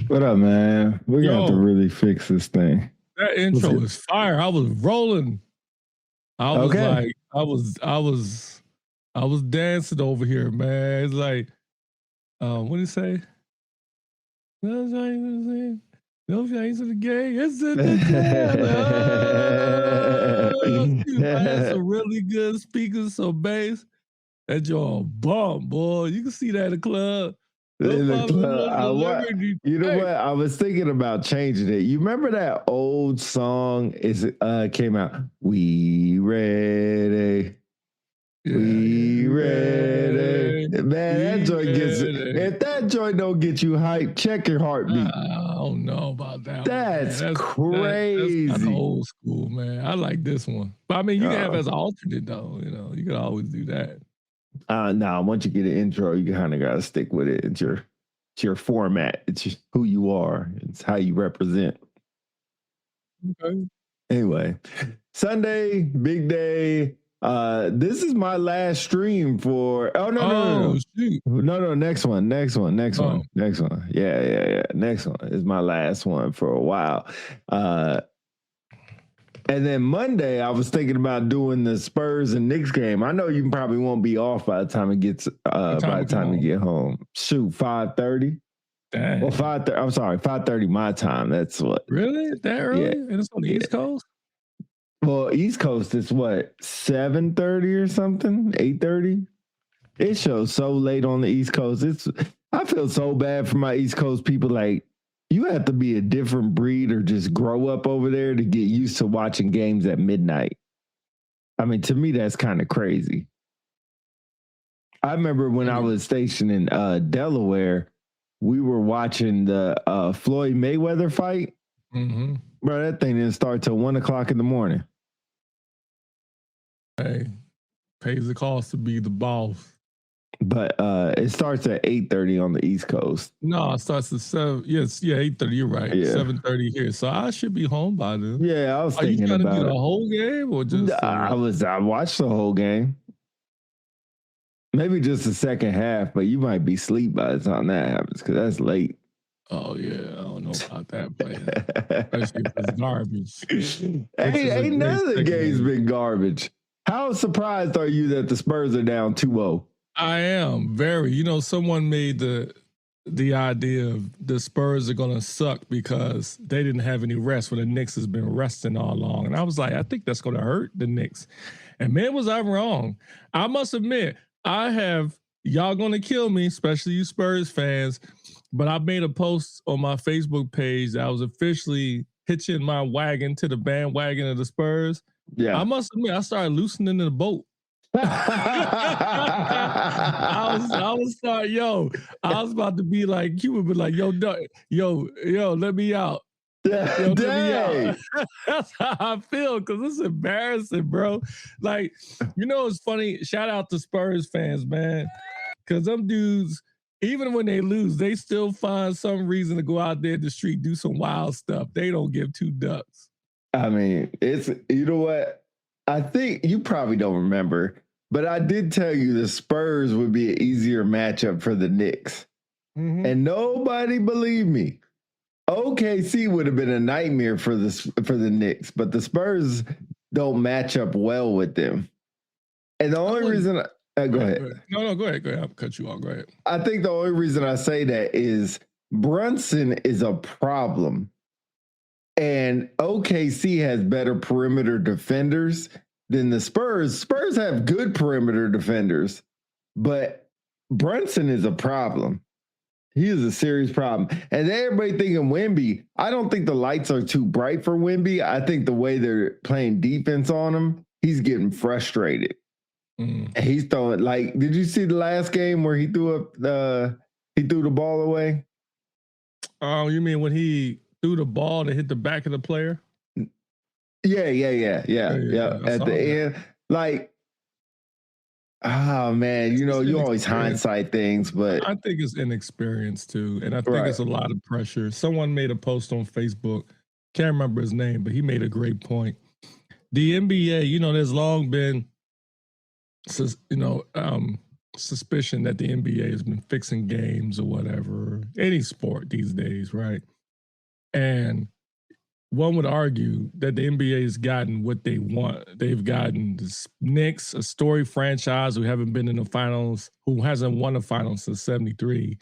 What up, man? We got to Yo. really fix this thing. That intro is fire. I was rolling. I was Okay. like, I was dancing over here, man. It's like, what do you say? No giants in the game. It's in the jam. I had some really good speakers, some bass. That joint bump, boy. You can see that in the club. In the club. You know what? I was thinking about changing it. You remember that old song? Came out. We ready. Yeah, we ready. Man, that joint gets. If that joint don't get you hyped, check your heartbeat. I don't know about that. That's crazy. That's kind of old school, man. I like this one, but I mean, you can have it as an alternate though. You know, you can always do that. Nah, once you get an intro, you kind of got to stick with it. It's your format. It's just who you are. It's how you represent. Okay. Anyway, Sunday, big day. This is my last stream for. Oh no, next one. Yeah. Next one is my last one for a while. And then Monday, I was thinking about doing the Spurs and Knicks game. I know you probably won't be off by the time it gets by the time you get home. Shoot, 5:30. Well, 5:30. I'm sorry, 5:30 my time. That's what. Really? That early? Yeah. And it's on the East Coast? Well, East Coast is what, 7:30 or something? 8:30? It shows so late on the East Coast. I feel so bad for my East Coast people. Like, you have to be a different breed or just grow up over there to get used to watching games at midnight. I mean, to me, that's kind of crazy. I remember when I was stationed in Delaware, we were watching the Floyd Mayweather fight. Mm-hmm. Bro, that thing didn't start till 1 o'clock in the morning. Hey, pays the cost to be the boss. But it starts at 8:30 on the East Coast. No, it starts at 7. Yes, 8:30. You're right. Yeah. 7:30 here. So I should be home by then. Yeah, I was thinking about it. Are you trying to do the whole game or just? I watched the whole game. Maybe just the second half, but you might be asleep by the time that happens because that's late. Oh yeah, I don't know about that, but especially if it's garbage. Ain't none of the games been garbage. How surprised are you that the Spurs are down 2-0? I am very. You know, someone made the idea of the Spurs are going to suck because they didn't have any rest when the Knicks has been resting all along. And I was like, I think that's going to hurt the Knicks. And man, was I wrong. I must admit, y'all going to kill me, especially you Spurs fans, but I made a post on my Facebook page that I was officially hitching my wagon to the bandwagon of the Spurs. Yeah. I must admit, I started loosening the boat. I was about to be like, Cuba, be like, yo, let me out. Let me out. That's how I feel, because it's embarrassing, bro. Like, you know, it's funny. Shout out to Spurs fans, man, because them dudes, even when they lose, they still find some reason to go out there in the street, do some wild stuff. They don't give two ducks. I mean, you know what? I think you probably don't remember, but I did tell you the Spurs would be an easier matchup for the Knicks. Mm-hmm. And nobody believed me. OKC would have been a nightmare for the Knicks, but the Spurs don't match up well with them. And the only reason go ahead. No, go ahead. I'll cut you off. Go ahead. I think the only reason I say that is Brunson is a problem. And OKC has better perimeter defenders than the Spurs. Spurs have good perimeter defenders, but Brunson is a problem. He is a serious problem. And everybody thinking Wemby, I don't think the lights are too bright for Wemby. I think the way they're playing defense on him, he's getting frustrated. And he's throwing, like, did you see the last game where he threw the ball away? Oh, you mean when he threw the ball to hit the back of the player? Yeah. At the end, like, oh man, you know, you always hindsight things, but I think it's inexperience too, and I think it's a lot of pressure. Someone made a post on Facebook, can't remember his name, but he made a great point. The NBA, you know, there's long been, suspicion that the NBA has been fixing games or whatever, any sport these days, right? And one would argue that the NBA has gotten what they want. They've gotten the Knicks, a storied franchise who haven't been in the finals, who hasn't won a finals since '73.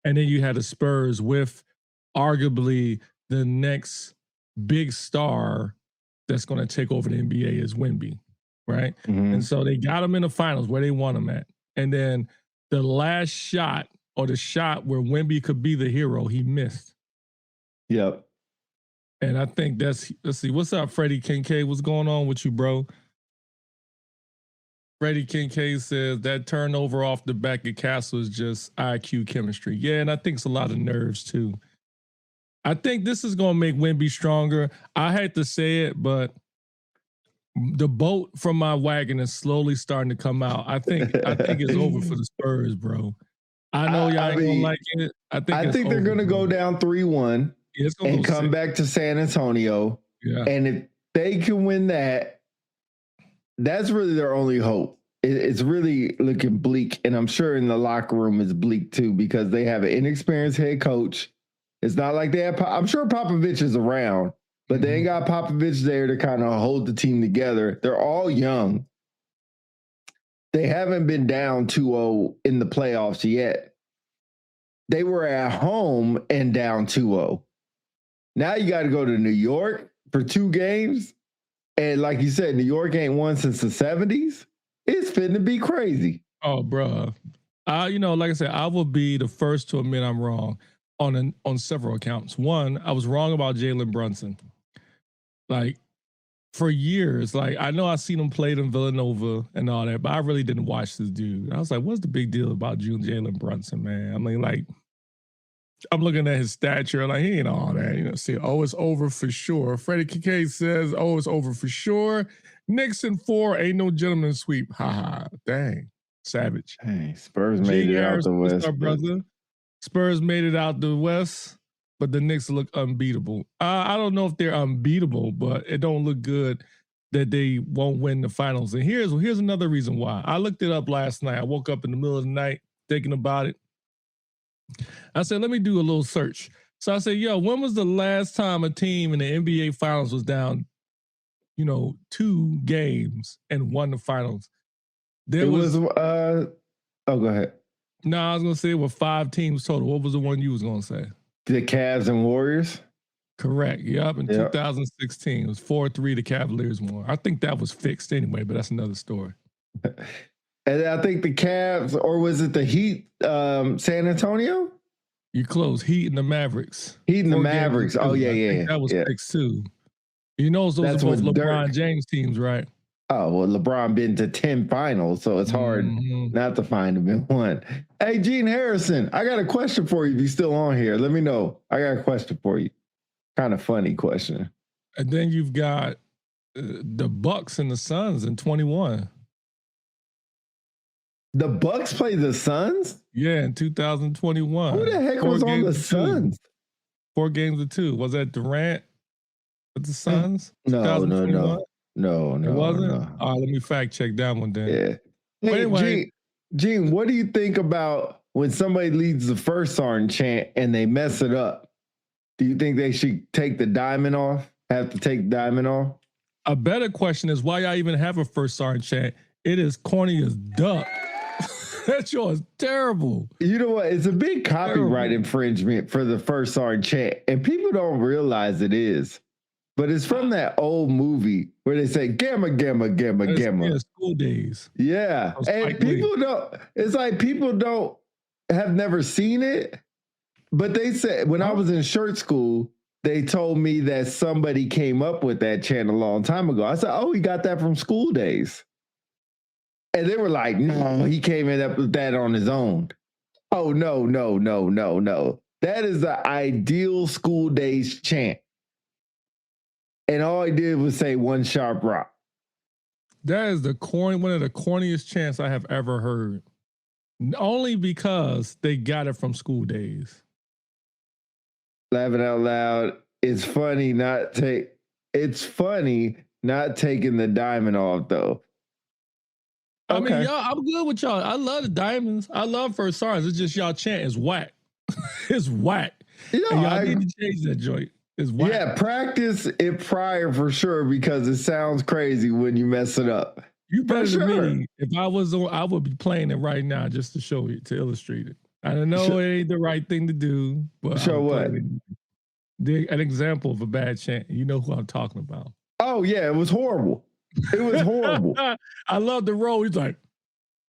And then you had the Spurs with arguably the next big star that's going to take over the NBA is Wemby, right? Mhm. And so they got him in the finals where they want him at. And then the last shot, or the shot where Wemby could be the hero, he missed. Yep. And I think let's see, what's up, Freddie Kincaid? What's going on with you, bro? Freddie Kincaid says that turnover off the back of Castle is just IQ chemistry. Yeah, and I think it's a lot of nerves too. I think this is going to make Wemby stronger. I hate to say it, but the boat from my wagon is slowly starting to come out. I think it's over for the Spurs, bro. I know y'all ain't gonna like it. I think they're gonna go down 3-1 and come back to San Antonio. Yeah. And if they can win that, that's really their only hope. It's really looking bleak. And I'm sure in the locker room it's bleak too, because they have an inexperienced head coach. It's not like they have, I'm sure Popovich is around, but they ain't got Popovich there to kind of hold the team together. They're all young. They haven't been down 2-0 in the playoffs yet. They were at home and down 2-0. Now you got to go to New York for 2 games. And like you said, New York ain't won since the 70s. It's fitting to be crazy. Oh, bro. Like I said, I will be the first to admit I'm wrong on several accounts. One, I was wrong about Jalen Brunson. Like, for years, like, I know I seen him played in Villanova and all that, but I really didn't watch this dude. I was like, what's the big deal about Jalen Brunson, man? I mean, like, I'm looking at his stature, like, he ain't all that. See, it's over for sure. Freddie Kincaid says, it's over for sure. Knicks in 4, ain't no gentleman sweep. Ha. Dang. Savage. Hey, Spurs made it out the West. Our brother. Spurs made it out the West, but the Knicks look unbeatable. I don't know if they're unbeatable, but it don't look good that they won't win the finals. And here's another reason why. I looked it up last night. I woke up in the middle of the night thinking about it. I said, let me do a little search. So I said, when was the last time a team in the NBA finals was down, 2 games and won the finals? Go ahead. No, I was going to say it was 5 teams total. What was the one you was going to say? The Cavs and Warriors? Correct. Yep. In 2016, it was 4-3 the Cavaliers won. I think that was fixed anyway, but that's another story. And I think the Cavs, or was it the Heat, San Antonio? You close. Heat and the Mavericks. Heat and the Mavericks. Oh, yeah. That was fixed too. Those are both LeBron James teams, right? Oh, well, LeBron been to 10 finals, so it's hard not to find him in one. Hey, Gene Harrison, I got a question for you if you're still on here. Let me know. I got a question for you. Kind of funny question. And then you've got the Bucks and the Suns in 21. The Bucks play the Suns? Yeah, in 2021. Who the heck was on the Suns? 4 games to 2. Was that Durant with the Suns? No. It wasn't? No. All right, let me fact check that one then. Yeah. Hey, anyway, Gene, what do you think about when somebody leads the first sergeant chant and they mess it up? Do you think they should take the diamond off? Have to take the diamond off? A better question is why y'all even have a first sergeant chant? It is corny as duck. That show is terrible. You know what? It's a big copyright infringement for the first sergeant chant, and people don't realize it is. But it's from that old movie where they say gamma, gamma, gamma, gamma. Yeah, School Days. Yeah. And people don't, it's like people have never seen it. But they said, when I was in shirt school, they told me that somebody came up with that chant a long time ago. I said, he got that from School Days. And they were like, no, he came up with that on his own. Oh, no. That is the ideal School Days chant. And all he did was say one sharp rock. That is one of the corniest chants I have ever heard. Only because they got it from School Days. Laughing out loud. It's funny not taking the diamond off, though. I mean, Okay. y'all, I'm good with y'all. I love the Diamonds. I love First Stars. It's just y'all chant is whack. It's whack. You And know, y'all need to change that joint. It's whack. yeah, practice it prior for sure because it sounds crazy when you mess it up. You better For than sure. me. If I was on, I would be playing it right now just to show you, to illustrate it. I know Show- it ain't the right thing to do, but Show I'm what? playing an example of a bad chant. You know who I'm talking about. Oh yeah, it was horrible. It was horrible. I love the role. He's like,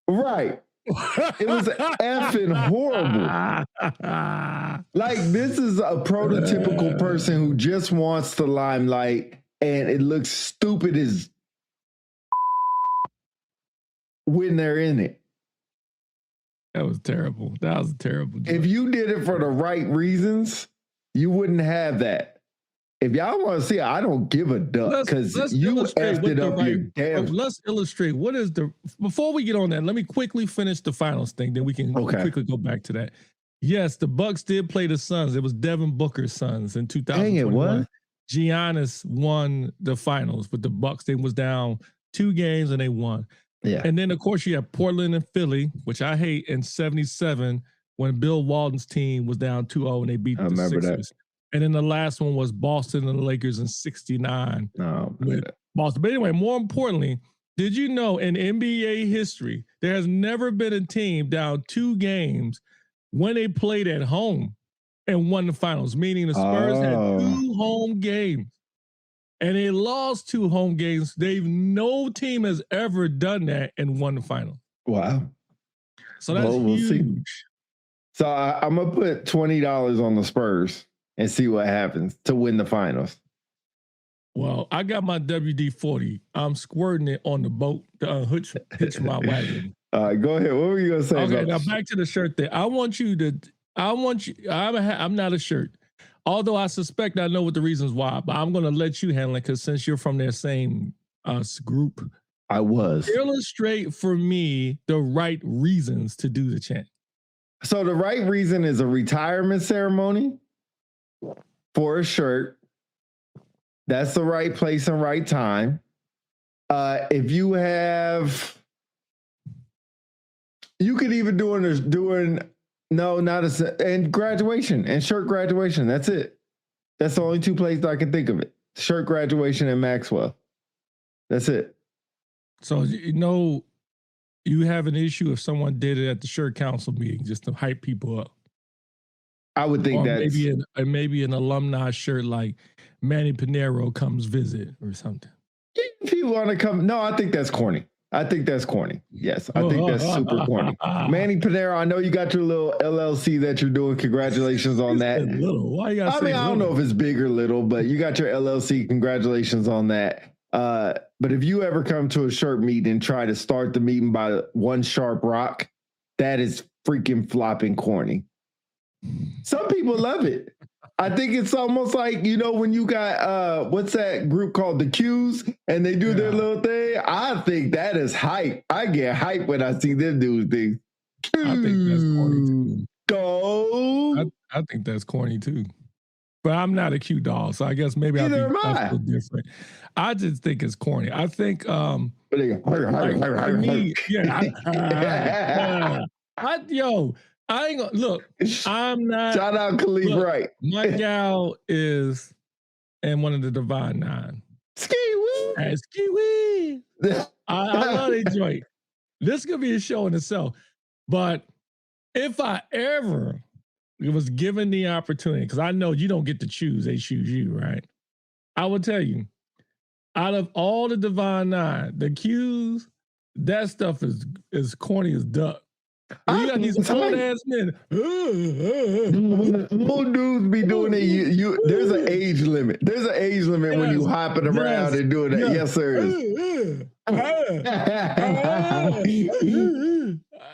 Right. It was effing horrible. Like, this is a prototypical person who just wants the limelight, and it looks stupid as when they're in it. That was terrible. That was a terrible joke. If you did it for the right reasons, you wouldn't have that. If y'all want to see it, I don't give a duck because you effed it up your damn. Let's illustrate what is the, before we get on that, let me quickly finish the finals thing, then we can quickly go back to that. Yes, the Bucks did play the Suns. It was Devin Booker's Suns in 2021. Dang it, what? Giannis won the finals with the Bucks. They was down 2 games and they won. Yeah. And then, of course, you have Portland and Philly, which I hate, in 77 when Bill Walton's team was down 2-0 and they beat the Sixers. That. And then the last one was Boston and the Lakers in 69 with Boston. But anyway, more importantly, did you know in NBA history, there has never been a team down 2 games when they played at home and won the finals, meaning the Spurs had 2 home games and they lost 2 home games. No team has ever done that and won the final. Wow. So that's huge. See. So I'm going to put $20 on the Spurs and see what happens to win the finals. Well, I got my WD-40. I'm squirting it on the boat to hitch my wagon. All right, go ahead. What were you going to say? Okay, now back to the shirt thing. I'm not a shirt. Although I suspect I know what the reasons why, but I'm going to let you handle it because since you're from their same group. I was. Illustrate for me the right reasons to do the chant. So the right reason is a retirement ceremony for a shirt. That's the right place and right time. If you have, you could even and graduation and shirt graduation. That's it. That's the only 2 places I can think of it. Shirt graduation and Maxwell. That's it. So, you have an issue if someone did it at the shirt council meeting just to hype people up. I would think that maybe an alumni shirt like Manny Pinero comes visit or something. If you want to come, no, I think that's corny. Yes, I think that's super corny. Manny Pinero, I know you got your little LLC that you're doing. Congratulations on that. Little. Why you gotta say I don't know if it's big or little, but you got your LLC. Congratulations on that. But if you ever come to a shirt meeting and try to start the meeting by one sharp rock, that is freaking flopping corny. Some people love it. I think it's almost like, when you got, what's that group called? The Qs, and they do their little thing. I think that is hype. I get hype when I see them do things. I think that's corny too. Dog. I think that's corny too. But I'm not a Q doll, so I guess maybe I feel different. I just think it's corny. I think, for me, I ain't gonna look. I'm not. Shout out Khalif Wright. My gal is in one of the Divine Nine. Ski wee. Ski wee. I love that joint. This could be a show in itself. But if I ever was given the opportunity, because I know you don't get to choose, they choose you, right? I will tell you, out of all the Divine Nine, the Qs, that stuff is corny as duck. You got these old ass men. Old dudes be doing it. There's an age limit. There's an age limit when you hopping around and doing that. Yes, sir.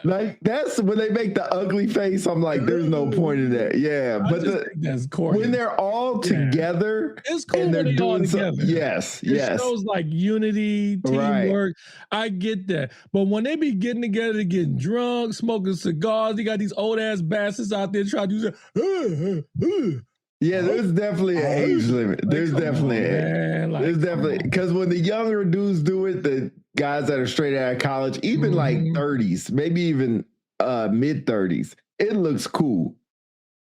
Like, that's when they make the ugly face. I'm like, there's no point in that. Yeah, but that's corny. When they're all together, it's cool and they're when doing together. Yes. It shows like unity, teamwork. Right. I get that, but when they be getting together, getting drunk, smoking cigars, you got these old ass bastards out there trying to do that. Yeah, there's definitely an age limit. There's definitely because when the younger dudes do it, guys that are straight out of college, even like 30s, maybe even mid 30s, it looks cool.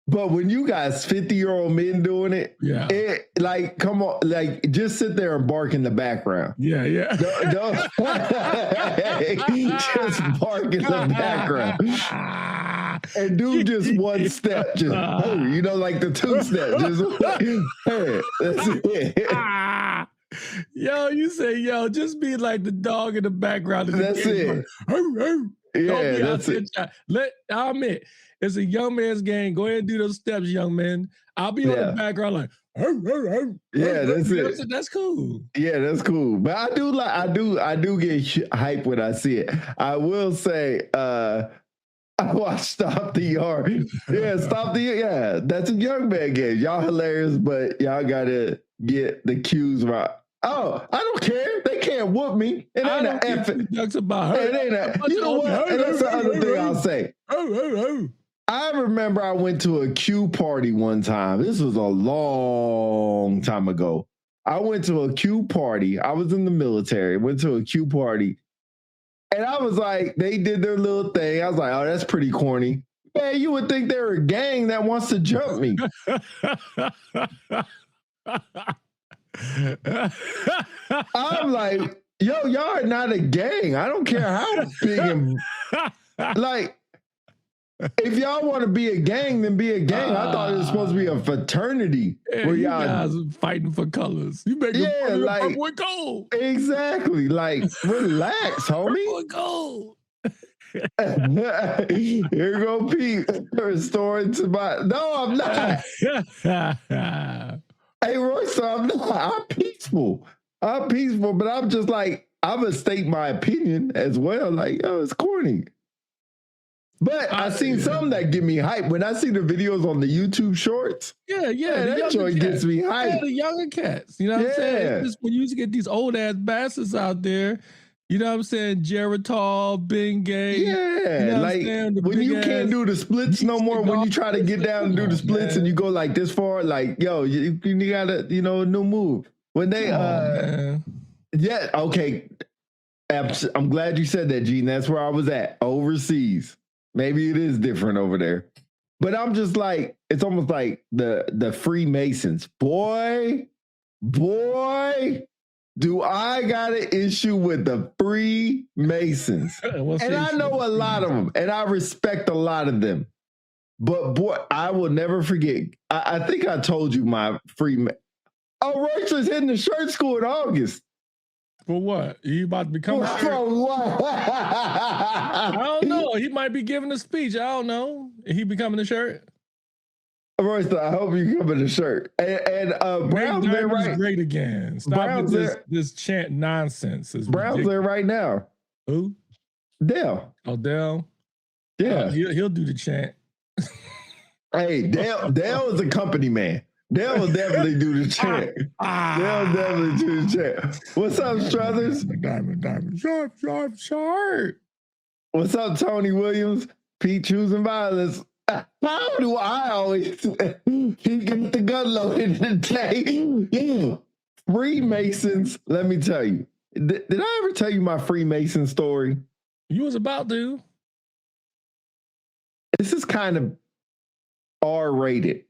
But when you guys 50-year-old men doing it, it like, come on, like just sit there and bark in the background. Yeah. Don't just bark in the background. And do just one step, just you know, like the 2 step. Just that's it. Yo, you say, just be like the dog in the background. That's it. Yeah, that's it. I'll admit, it's a young man's game. Go ahead and do those steps, young man. I'll be on the background like, yeah, that's it. That's cool. Yeah, that's cool. But I do get hype when I see it. I will say, I watched Stop the Yard. Yeah, that's a young man game. Y'all hilarious, but y'all gotta get the cues right. Oh, I don't care. They can't whoop me. It ain't an effing. Ducks about her. It ain't a. You know what? And that's the other thing I'll say. I remember I went to a Q party one time. This was a long time ago. I went to a Q party. I was in the military. Went to a Q party. And I was like, they did their little thing. I was like, oh, that's pretty corny. Man, you would think they're a gang that wants to jump me. I'm like, yo, y'all are not a gang. I don't care how big and like, if y'all want to be a gang, then be a gang. I thought it was supposed to be a fraternity where y'all guys are fighting for colors. You make it like purple and gold. Exactly. Like, relax, homie. Purple and gold. Here go Pete restoring to my. No, I'm not. Hey, Royce, I'm not. I'm peaceful, but I'm just like, I'm gonna state my opinion as well. Like, oh, it's corny. But I seen some that give me hype. When I see the videos on the YouTube shorts, that joint gets me hype. Yeah, the younger cats. You know what I'm saying? Just when you used to get these old ass bastards out there, you know what I'm saying? Geritol, Bengay. Yeah, you know like when you can't do the splits no more, when you try to get down and do the splits and you go like this far, like, yo, you gotta, new move. When they, okay. I'm glad you said that, Gene. That's where I was at, overseas. Maybe it is different over there. But I'm just like, it's almost like the Freemasons. Boy, do I got an issue with the Freemasons. And I know a lot of them, and I respect a lot of them. But boy, I will never forget. I think I told you my Royce is hitting the shirt school in August. For what? He about to become a For what? I don't know. He might be giving a speech. I don't know. He becoming a shirt? Royce, I hope you come in the shirt. And Brown's there right. Great again. Stop with this chant nonsense. Brown's there right now. Who? Dale. Oh, Dale? Yeah. He'll do the chant. Hey, Dale is a company man. Dale will definitely do the chant. They'll definitely do the chant. What's up, Struthers? Diamond. Sharp. What's up, Tony Williams? Pete choosing violence. How do I always get the gun loaded today? Yeah. Freemasons, let me tell you. Did I ever tell you my Freemason story? You was about to. This is kind of R-rated.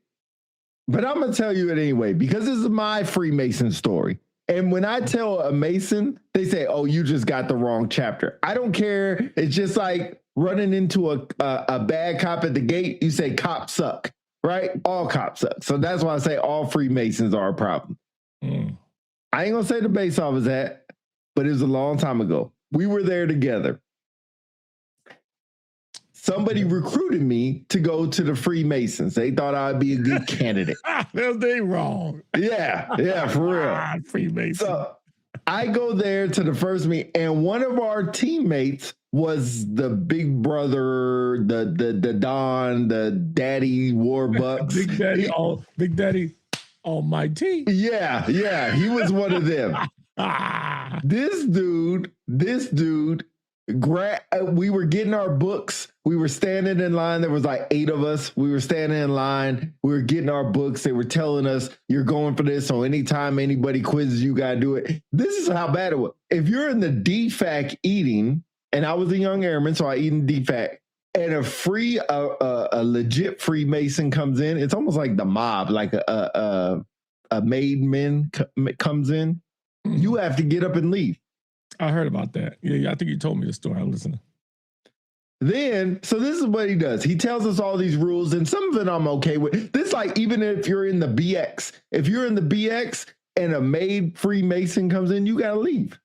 But I'm going to tell you it anyway, because this is my Freemason story. And when I tell a Mason, they say, oh, you just got the wrong chapter. I don't care. It's just like running into a bad cop at the gate. You say cops suck, right? All cops suck. So that's why I say all Freemasons are a problem. I ain't going to say the base I was at, but it was a long time ago. We were there together. Somebody recruited me to go to the Freemasons. They thought I'd be a good candidate. They wrong. Yeah, for real. Freemasons. So I go there to the first meeting, and one of our teammates was the big brother, the Don, the Daddy Warbucks. Big Daddy Almighty. Yeah, he was one of them. This dude We were getting our books. We were standing in line. There was like 8 of us. We were standing in line. We were getting our books. They were telling us, you're going for this. So anytime anybody quizzes, you got to do it. This is how bad it was. If you're in the DFAC eating, and I was a young airman, so I eat in DFAC, and a legit Freemason comes in, it's almost like the mob, like a made man comes in. You have to get up and leave. I heard about that. Yeah, I think you told me the story. I'm listening. Then, so this is what he does. He tells us all these rules, and some of it I'm okay with. This, like, even if you're in the BX, if you're in the BX and a made Freemason comes in, you gotta leave.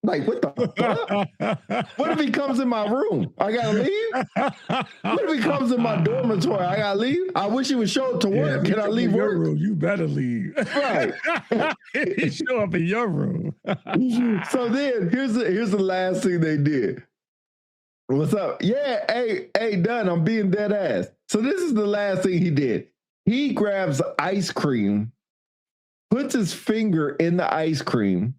Like, what the fuck? What if he comes in my room? I gotta leave? What if he comes in my dormitory? I gotta leave? I wish he would show up to work. Can I leave work? Room, you better leave. Right. He show up in your room. So then here's the last thing they did. What's up? Yeah, hey, done. I'm being dead ass. So this is the last thing he did. He grabs ice cream, puts his finger in the ice cream,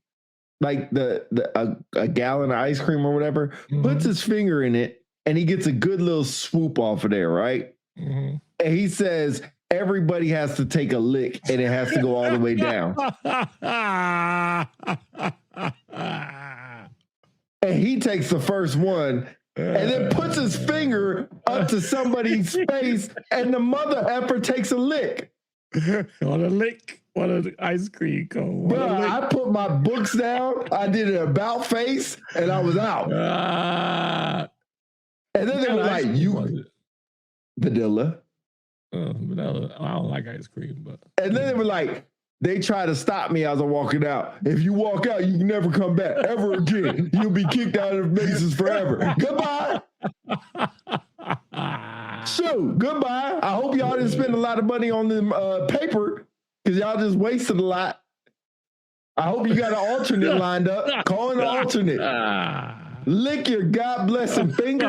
like a gallon of ice cream or whatever, puts his finger in it, and he gets a good little swoop off of there, right? And he says, everybody has to take a lick, and it has to go all the way down. And he takes the first one, and then puts his finger up to somebody's face, and the mother effer takes a lick. On a lick. What an ice cream cone. Bro, I put my books down. I did an about face, and I was out. And then they were like, vanilla. Vanilla. I don't like ice cream, but. And then they were like, they try to stop me as I'm walking out. If you walk out, you can never come back ever again. You'll be kicked out of Masons forever. Goodbye. Shoot, goodbye. I hope y'all didn't spend a lot of money on the paper, because y'all just wasted a lot. I hope you got an alternate lined up. Call an alternate. Lick your God blessing finger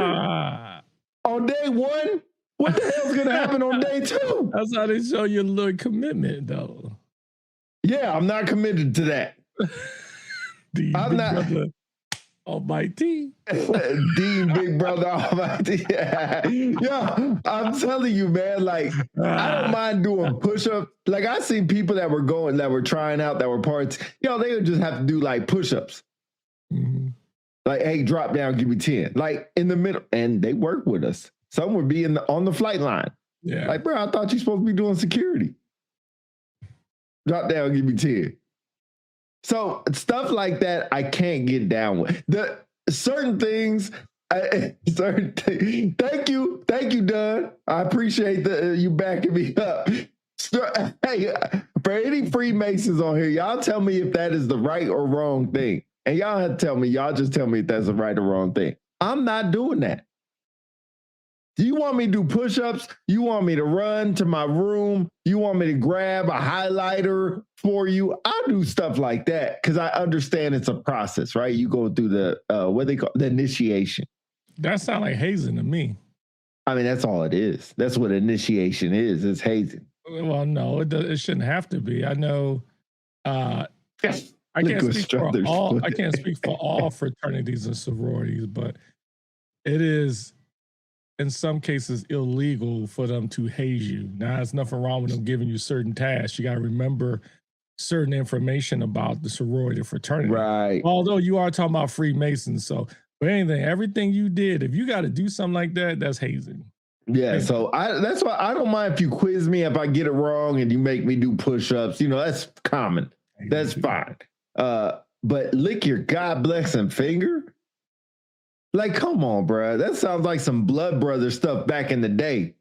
on day 1. What the hell's going to happen on day 2? That's how they show you a little commitment, though. Yeah, I'm not committed to that. I'm not. Almighty. Dean Big Brother Almighty. Yeah, I'm telling you, man, like, I don't mind doing push-ups. Like, I seen people that were trying out, that were parts, they would just have to do like push-ups. Like, hey, drop down, give me 10. Like, in the middle. And they work with us. Some would be on the flight line. Yeah. Like, bro, I thought you supposed to be doing security. Drop down, give me 10. So stuff like that, I can't get down with. The certain things. Thank you, Dunn. I appreciate you backing me up. Hey, for any Freemasons on here, y'all tell me if that is the right or wrong thing, and y'all have to tell me. Y'all just tell me if that's the right or wrong thing. I'm not doing that. Do you want me to do push-ups? You want me to run to my room? You want me to grab a highlighter for you? I'll do stuff like that because I understand it's a process, right? You go through the, what they call the initiation. That sounds like hazing to me. I mean, that's all it is. That's what initiation is. It's hazing. Well, no, it shouldn't have to be. I know. I can't speak for all fraternities and sororities, but it is, in some cases, illegal for them to haze you. Now, there's nothing wrong with them giving you certain tasks. You got to remember certain information about the sorority or fraternity. Right. Although you are talking about Freemasons. So, but everything you did, if you got to do something like that, that's hazing. Yeah. So that's why I don't mind if you quiz me if I get it wrong and you make me do push-ups. That's common. That's fine. But lick your God blessing finger? Like, come on, bro. That sounds like some Blood Brother stuff back in the day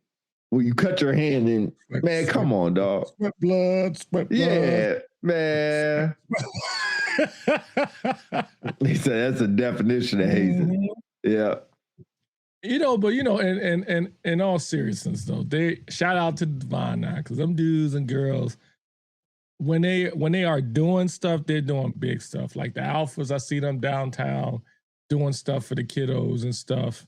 where you cut your hand and, man, come on, dog. Sweat blood. Yeah, man. He said that's a definition of hazing. Yeah. But in all seriousness, though, they shout out to the Divine Nine, because them dudes and girls, when they are doing stuff, they're doing big stuff. Like the Alphas, I see them downtown doing stuff for the kiddos and stuff,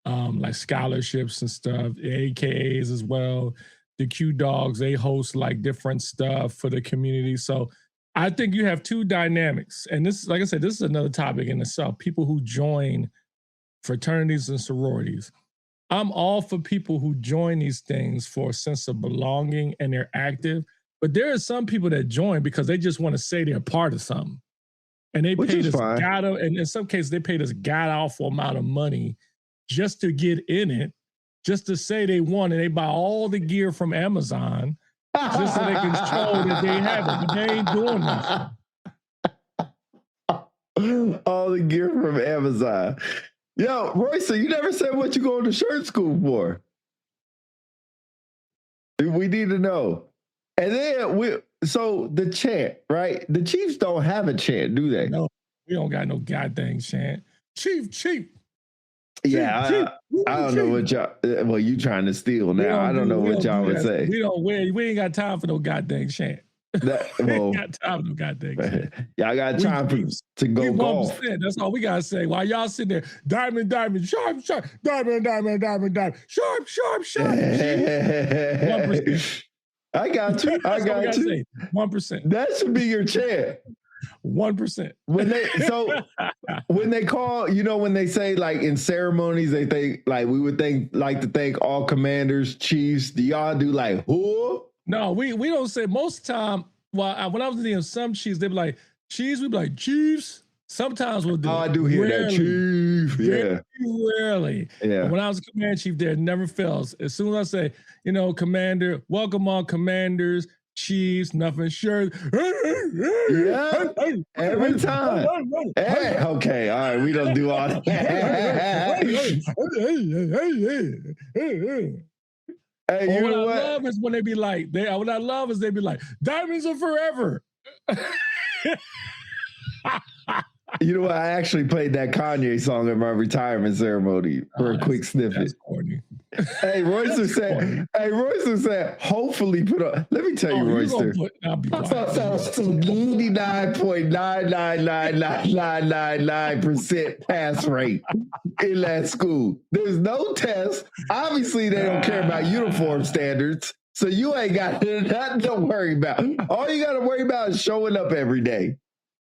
like scholarships and stuff, AKAs as well. The Q Dogs, they host like different stuff for the community. So I think you have two dynamics. And this, like I said, this is another topic in itself. People who join fraternities and sororities. I'm all for people who join these things for a sense of belonging and they're active. But there are some people that join because they just want to say they're part of something. And they pay this and in some cases they pay this god awful amount of money just to get in it, just to say they won, and they buy all the gear from Amazon just so they can show that they have it, but they ain't doing nothing. All the gear from Amazon. Yo, Royce, you never said what you going to shirt school for. We need to know. And then so the chant, right? The Chiefs don't have a chant, do they? No, we don't got no goddamn chant. Chief. Yeah, I don't know what y'all. Well, you trying to steal now. I don't know what y'all would say. We ain't got time for no goddamn chant. We ain't got time for no goddamn chant. Y'all got time to go golf. That's all we gotta say. While y'all sitting there, diamond, sharp, diamond, sharp. 1%. I got you. 1%. That should be your chant. 1%. When they call, when they say like in ceremonies, they think like we would like to thank all commanders, chiefs. Do y'all do like who? No, we don't say most of the time. Well, when I was in some chiefs, they'd be like chiefs. We'd be like chiefs. Sometimes we'll do. Oh, I do hear that, chief. Yeah, rarely. Yeah. When I was a command chief, there it never fails. As soon as I say, commander, welcome all commanders, chiefs, nothing sure. Yeah, every time. Hey, okay, all right, we don't do all that. Hey, what I love is when they be like, what I love is they be like, diamonds are forever. You know what? I actually played that Kanye song at my retirement ceremony for a quick snippet. That's corny. Hey, Royster said, hopefully put on. Let me tell you, Royster. 99.9999999% pass rate in that school. There's no test. Obviously, they don't care about uniform standards. So you ain't got nothing to worry about. All you got to worry about is showing up every day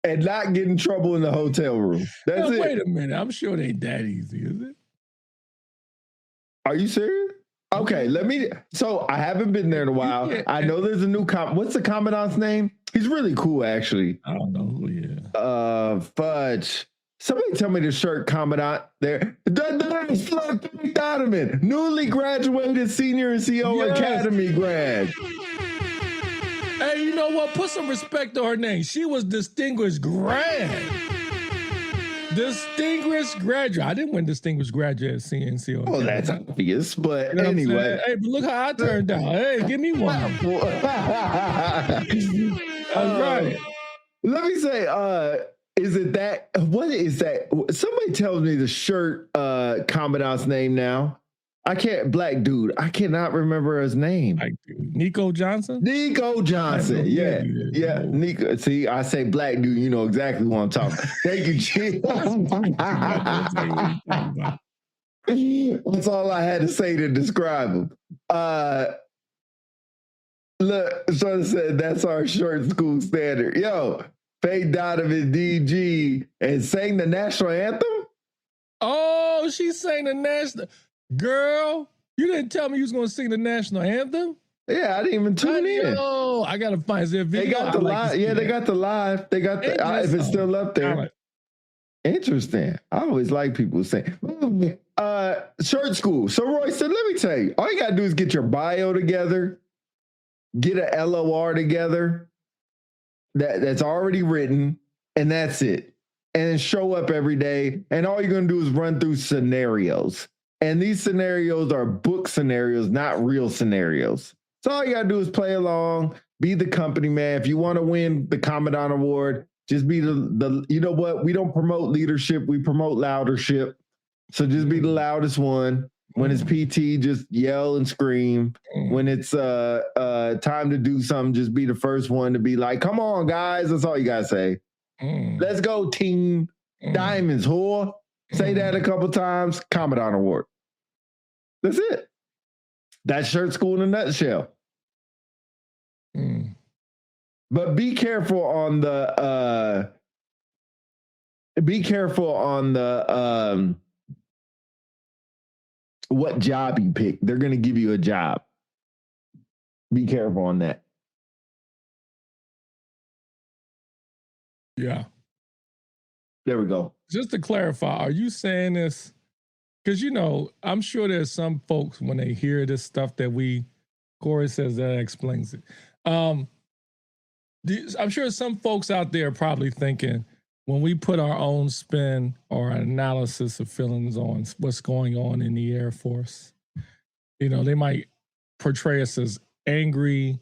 and not getting in trouble in the hotel room. That's it. Wait a minute. I'm sure it ain't that easy, is it? Are you serious? Okay, so I haven't been there in a while. Yeah. I know there's a new what's the commandant's name? He's really cool, actually. I don't know who he is. Fudge. Somebody tell me the shirt commandant there. Donovan, newly graduated senior and CO Academy grad. Hey, you know what? Put some respect on her name. She was distinguished grad. Distinguished graduate. I didn't win distinguished graduate at CNCO. Oh, that's obvious, but anyway. Hey, but look how I turned out. Hey, give me one. All right. Let me say, is it that? What is that? Somebody tells me the shirt commandant's name now. Black dude. I cannot remember his name. Nico Johnson? Nico Johnson. Yeah. Nico. See, I say black dude, you know exactly what I'm talking about. Thank you, Chief. That's all I had to say to describe him. Look, Sean said that's our short school standard. Yo, Faye Donovan DG and sang the national anthem? Oh, she sang the national. Girl, you didn't tell me you was going to sing the national anthem? Yeah, I didn't even tune in. Oh, I got to find their video. They got the live. Yeah, they got the live. They got the, if it's still up there. Interesting. I always like people saying, shirt school. So Roy said, let me tell you, all you got to do is get your bio together, get an LOR together that's already written, and that's it. And show up every day. And all you're going to do is run through scenarios. And these scenarios are book scenarios, not real scenarios. So all you got to do is play along, be the company man. If you want to win the Commandant Award, just be the you know what? We don't promote leadership. We promote loudership. So just be the loudest one. When it's PT, just yell and scream. When it's time to do something, just be the first one to be like, come on, guys. That's all you got to say. Let's go, team. Diamonds, whore. Say that a couple times. Commandant Award. That's it. That's shirt school in a nutshell. But be careful on the what job you pick. They're going to give you a job. Be careful on that. Yeah. There we go. Just to clarify, are you saying this? Because, I'm sure there's some folks when they hear this stuff that Corey says that explains it. I'm sure some folks out there are probably thinking when we put our own spin or analysis of feelings on what's going on in the Air Force, they might portray us as angry,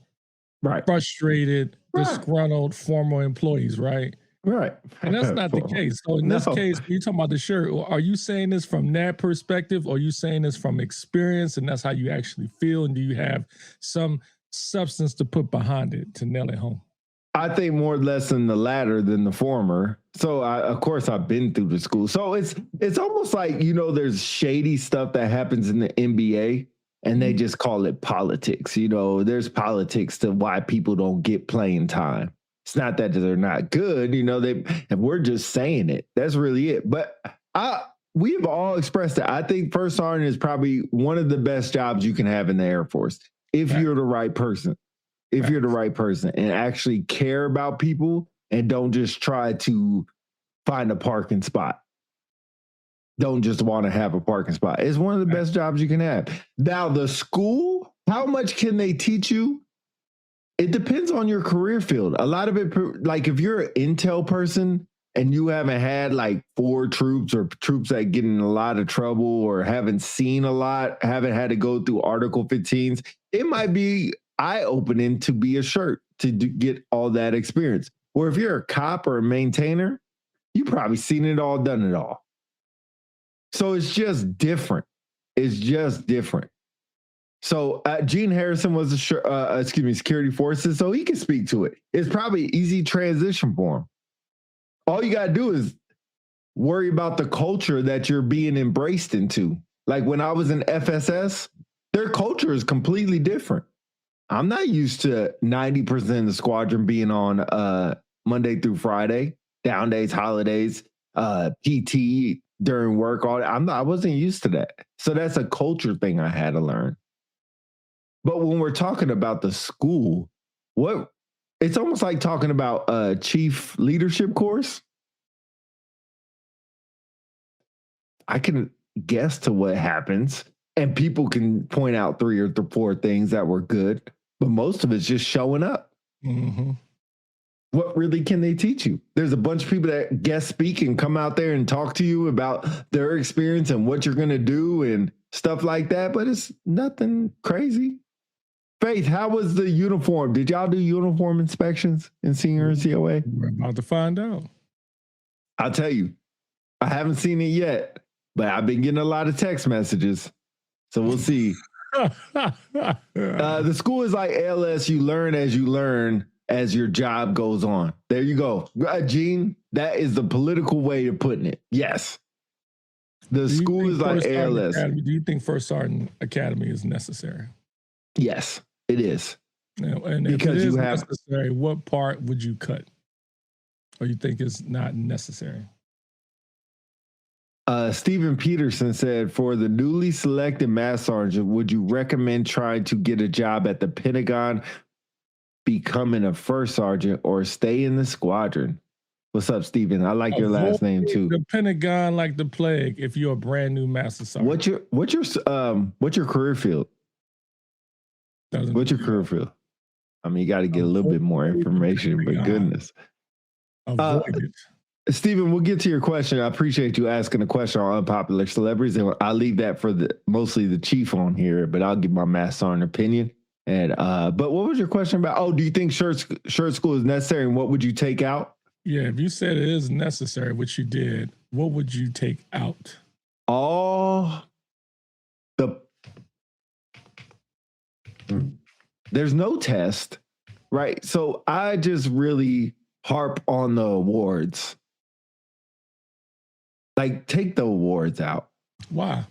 right, frustrated, disgruntled former employees, right? Right. And that's not the case. So in this case, you're talking about the shirt. Are you saying this from that perspective, or are you saying this from experience and that's how you actually feel? And do you have some substance to put behind it to nail it home? I think more or less in the latter than the former. So of course I've been through the school. So it's almost like, there's shady stuff that happens in the NBA and they just call it politics. There's politics to why people don't get playing time. It's not that they're not good, and we're just saying it. That's really it. But we've all expressed it. I think first sergeant is probably one of the best jobs you can have in the Air Force if you're the right person. If you're the right person and actually care about people and don't just try to find a parking spot. Don't just want to have a parking spot. It's one of the best jobs you can have. Now, the school, how much can they teach you? It depends on your career field. A lot of it, like if you're an intel person and you haven't had like 4 troops or troops that get in a lot of trouble or haven't seen a lot, haven't had to go through Article 15s, it might be eye-opening to be a shirt to get all that experience. Or if you're a cop or a maintainer, you've probably seen it all, done it all. So it's just different. It's just different. So Gene Harrison was security forces, so he can speak to it. It's probably an easy transition for him. All you got to do is worry about the culture that you're being embraced into. Like when I was in FSS, their culture is completely different. I'm not used to 90% of the squadron being on Monday through Friday, down days, holidays, PT during work. I wasn't used to that. So that's a culture thing I had to learn. But when we're talking about the school, it's almost like talking about a chief leadership course. I can guess to what happens, and people can point out 3 or 4 things that were good, but most of it's just showing up. Mm-hmm. What really can they teach you? There's a bunch of people that guest speak and come out there and talk to you about their experience and what you're going to do and stuff like that, but it's nothing crazy. Faith, how was the uniform? Did y'all do uniform inspections in senior and COA? We're about to find out. I'll tell you, I haven't seen it yet, but I've been getting a lot of text messages. So we'll see. The school is like ALS. You learn as your job goes on. There you go. Gene, that is the political way of putting it. Yes. The school is like ALS. Academy, do you think First Sergeant Academy is necessary? Yes, it is. And because if it is necessary, what part would you cut? Or you think it's not necessary? Stephen Peterson said, for the newly selected Master Sergeant, would you recommend trying to get a job at the Pentagon, becoming a First Sergeant, or stay in the squadron? What's up, Stephen? I like your last name too. The Pentagon like the plague if you're a brand new Master Sergeant. What's your career field? What's your career field? I mean, you got to get a little bit more information, but goodness. Avoid it. Stephen, we'll get to your question. I appreciate you asking a question on unpopular celebrities, and I'll leave that for mostly the chief on here, but I'll give my Master Sergeant opinion. And but what was your question about? Oh, do you think shirt school is necessary, and what would you take out? Yeah, if you said it is necessary, which you did, what would you take out? There's no test, right? So I just really harp on the awards. Like, take the awards out. Why?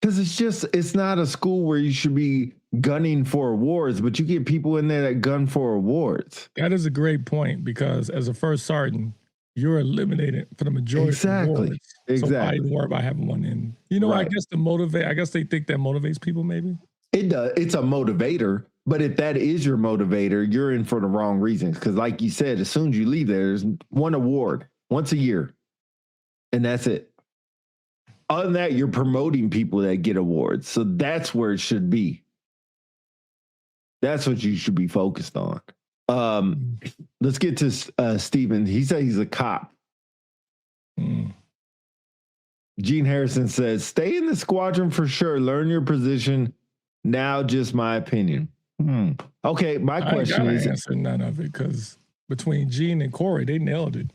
Because it's not a school where you should be gunning for awards, but you get people in there that gun for awards. That is a great point because as a first sergeant, you're eliminated for the majority of awards. So why even worry about having one in? You know, I guess I guess they think that motivates people maybe. It does. It's a motivator. But if that is your motivator, you're in for the wrong reasons. Because like you said, as soon as you leave there's one award once a year. And that's it. Other than that, you're promoting people that get awards. So that's where it should be. That's what you should be focused on. Let's get to Steven. He said he's a cop. Gene Harrison says, stay in the squadron for sure. Learn your position. Now, just my opinion. Okay, my question is... I answer none of it because between Gene and Corey, they nailed it.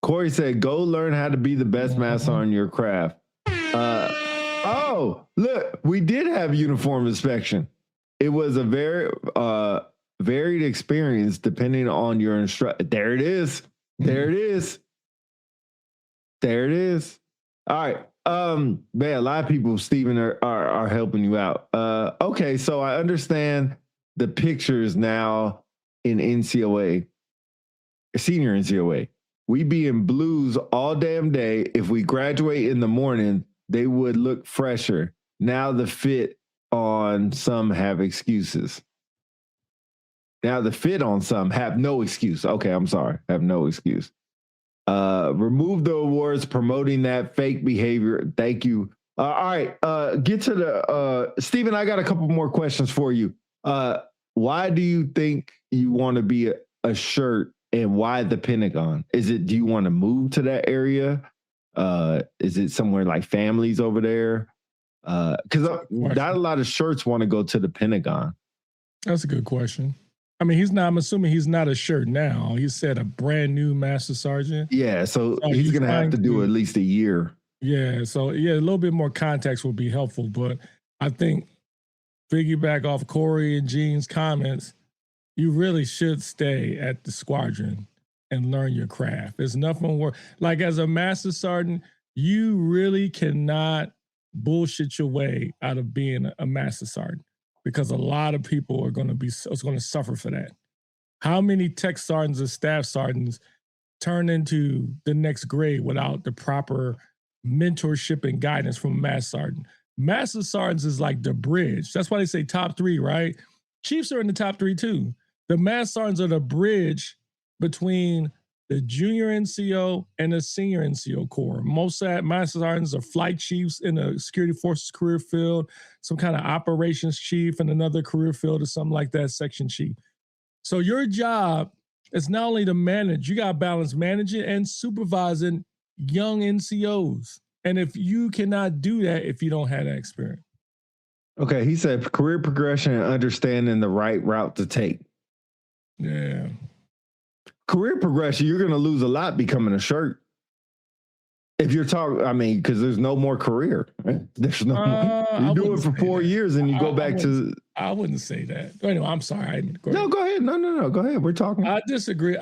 Corey said, go learn how to be the best master on your craft. Oh, look, we did have uniform inspection. It was a very varied experience depending on your instructor. There it is. There it is. There it is. All right. Man, a lot of people, Stephen, are helping you out. Okay, so I understand the pictures now in NCOA, senior NCOA. We be in blues all damn day. If we graduate in the morning, they would look fresher. Now the fit on some have excuses. Now the fit on some have no excuse. Okay, I'm sorry. Have no excuse. Remove the awards promoting that fake behavior. Thank you. All right. Get to the Stephen, I got a couple more questions for you. Why do you think you want to be a shirt and why the Pentagon? Do you want to move to that area? Is it somewhere like families over there? Because not a lot of shirts want to go to the Pentagon. That's a good question. I mean, I'm assuming he's not a shirt now. He said a brand new master sergeant. Yeah, so he's going to have to do at least a year. Yeah, so a little bit more context would be helpful. But I think piggyback off Corey and Gene's comments, you really should stay at the squadron and learn your craft. There's nothing worse. Like as a master sergeant, you really cannot bullshit your way out of being a master sergeant. Because a lot of people are going to suffer for that. How many tech sergeants and staff sergeants turn into the next grade without the proper mentorship and guidance from a master sergeant? Master sergeants is like the bridge. That's why they say top three, right? Chiefs are in the top three too. The master sergeants are the bridge between the junior NCO and the senior NCO corps. Most master sergeants are flight chiefs in the security forces career field, some kind of operations chief in another career field or something like that, section chief. So your job is not only to manage, you got to balance managing and supervising young NCOs. And if you cannot do that, if you don't have that experience. Okay, he said career progression and understanding the right route to take. Yeah. Career progression, you're going to lose a lot becoming a shirt. If you're talking, I mean, because there's no more career. Right? There's no more. You do it for 4 years and you go back to. I wouldn't say that. Anyway, I'm sorry. No, go ahead. No. Go ahead. We're talking. I disagree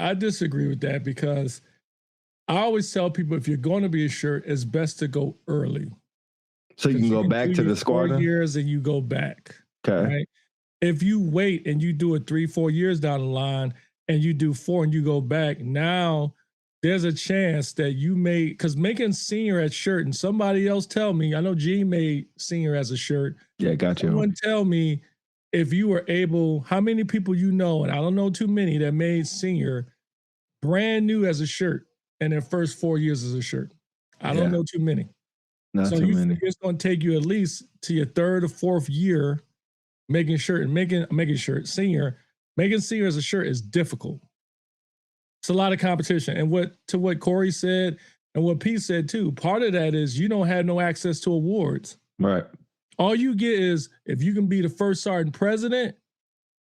with that because I always tell people if you're going to be a shirt, it's best to go early. So you can go back to the squadron? 4 years and you go back. Okay. Right? If you wait and you do it 3-4 years down the line, and you do 4 and you go back, now there's a chance that you may, because making senior at shirt, and somebody else tell me, I know Gene made senior as a shirt. Yeah, got you. Someone tell me if you were able, how many people you know, and I don't know too many that made senior brand new as a shirt in their first 4 years as a shirt. I don't know too many. Not too many. It's going to take you at least to your 3rd or 4th year making senior. Making senior as a shirt is difficult. It's a lot of competition. And what Corey said and what Pete said too, part of that is you don't have no access to awards. Right. All you get is if you can be the first sergeant president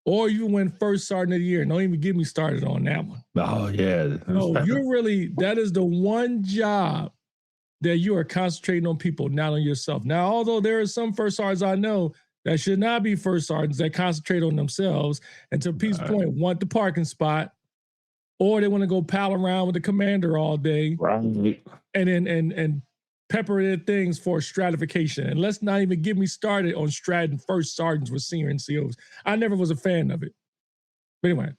or you win first sergeant of the year. Don't even get me started on that one. Oh, yeah. No, that is the one job that you are concentrating on people, not on yourself. Now, although there are some first sergeants I know that should not be first sergeants that concentrate on themselves and to Pete's point, want the parking spot, or they want to go pal around with the commander all day. Right. And pepper their things for stratification. And let's not even get me started on stratting first sergeants with senior NCOs. I never was a fan of it. But anyway.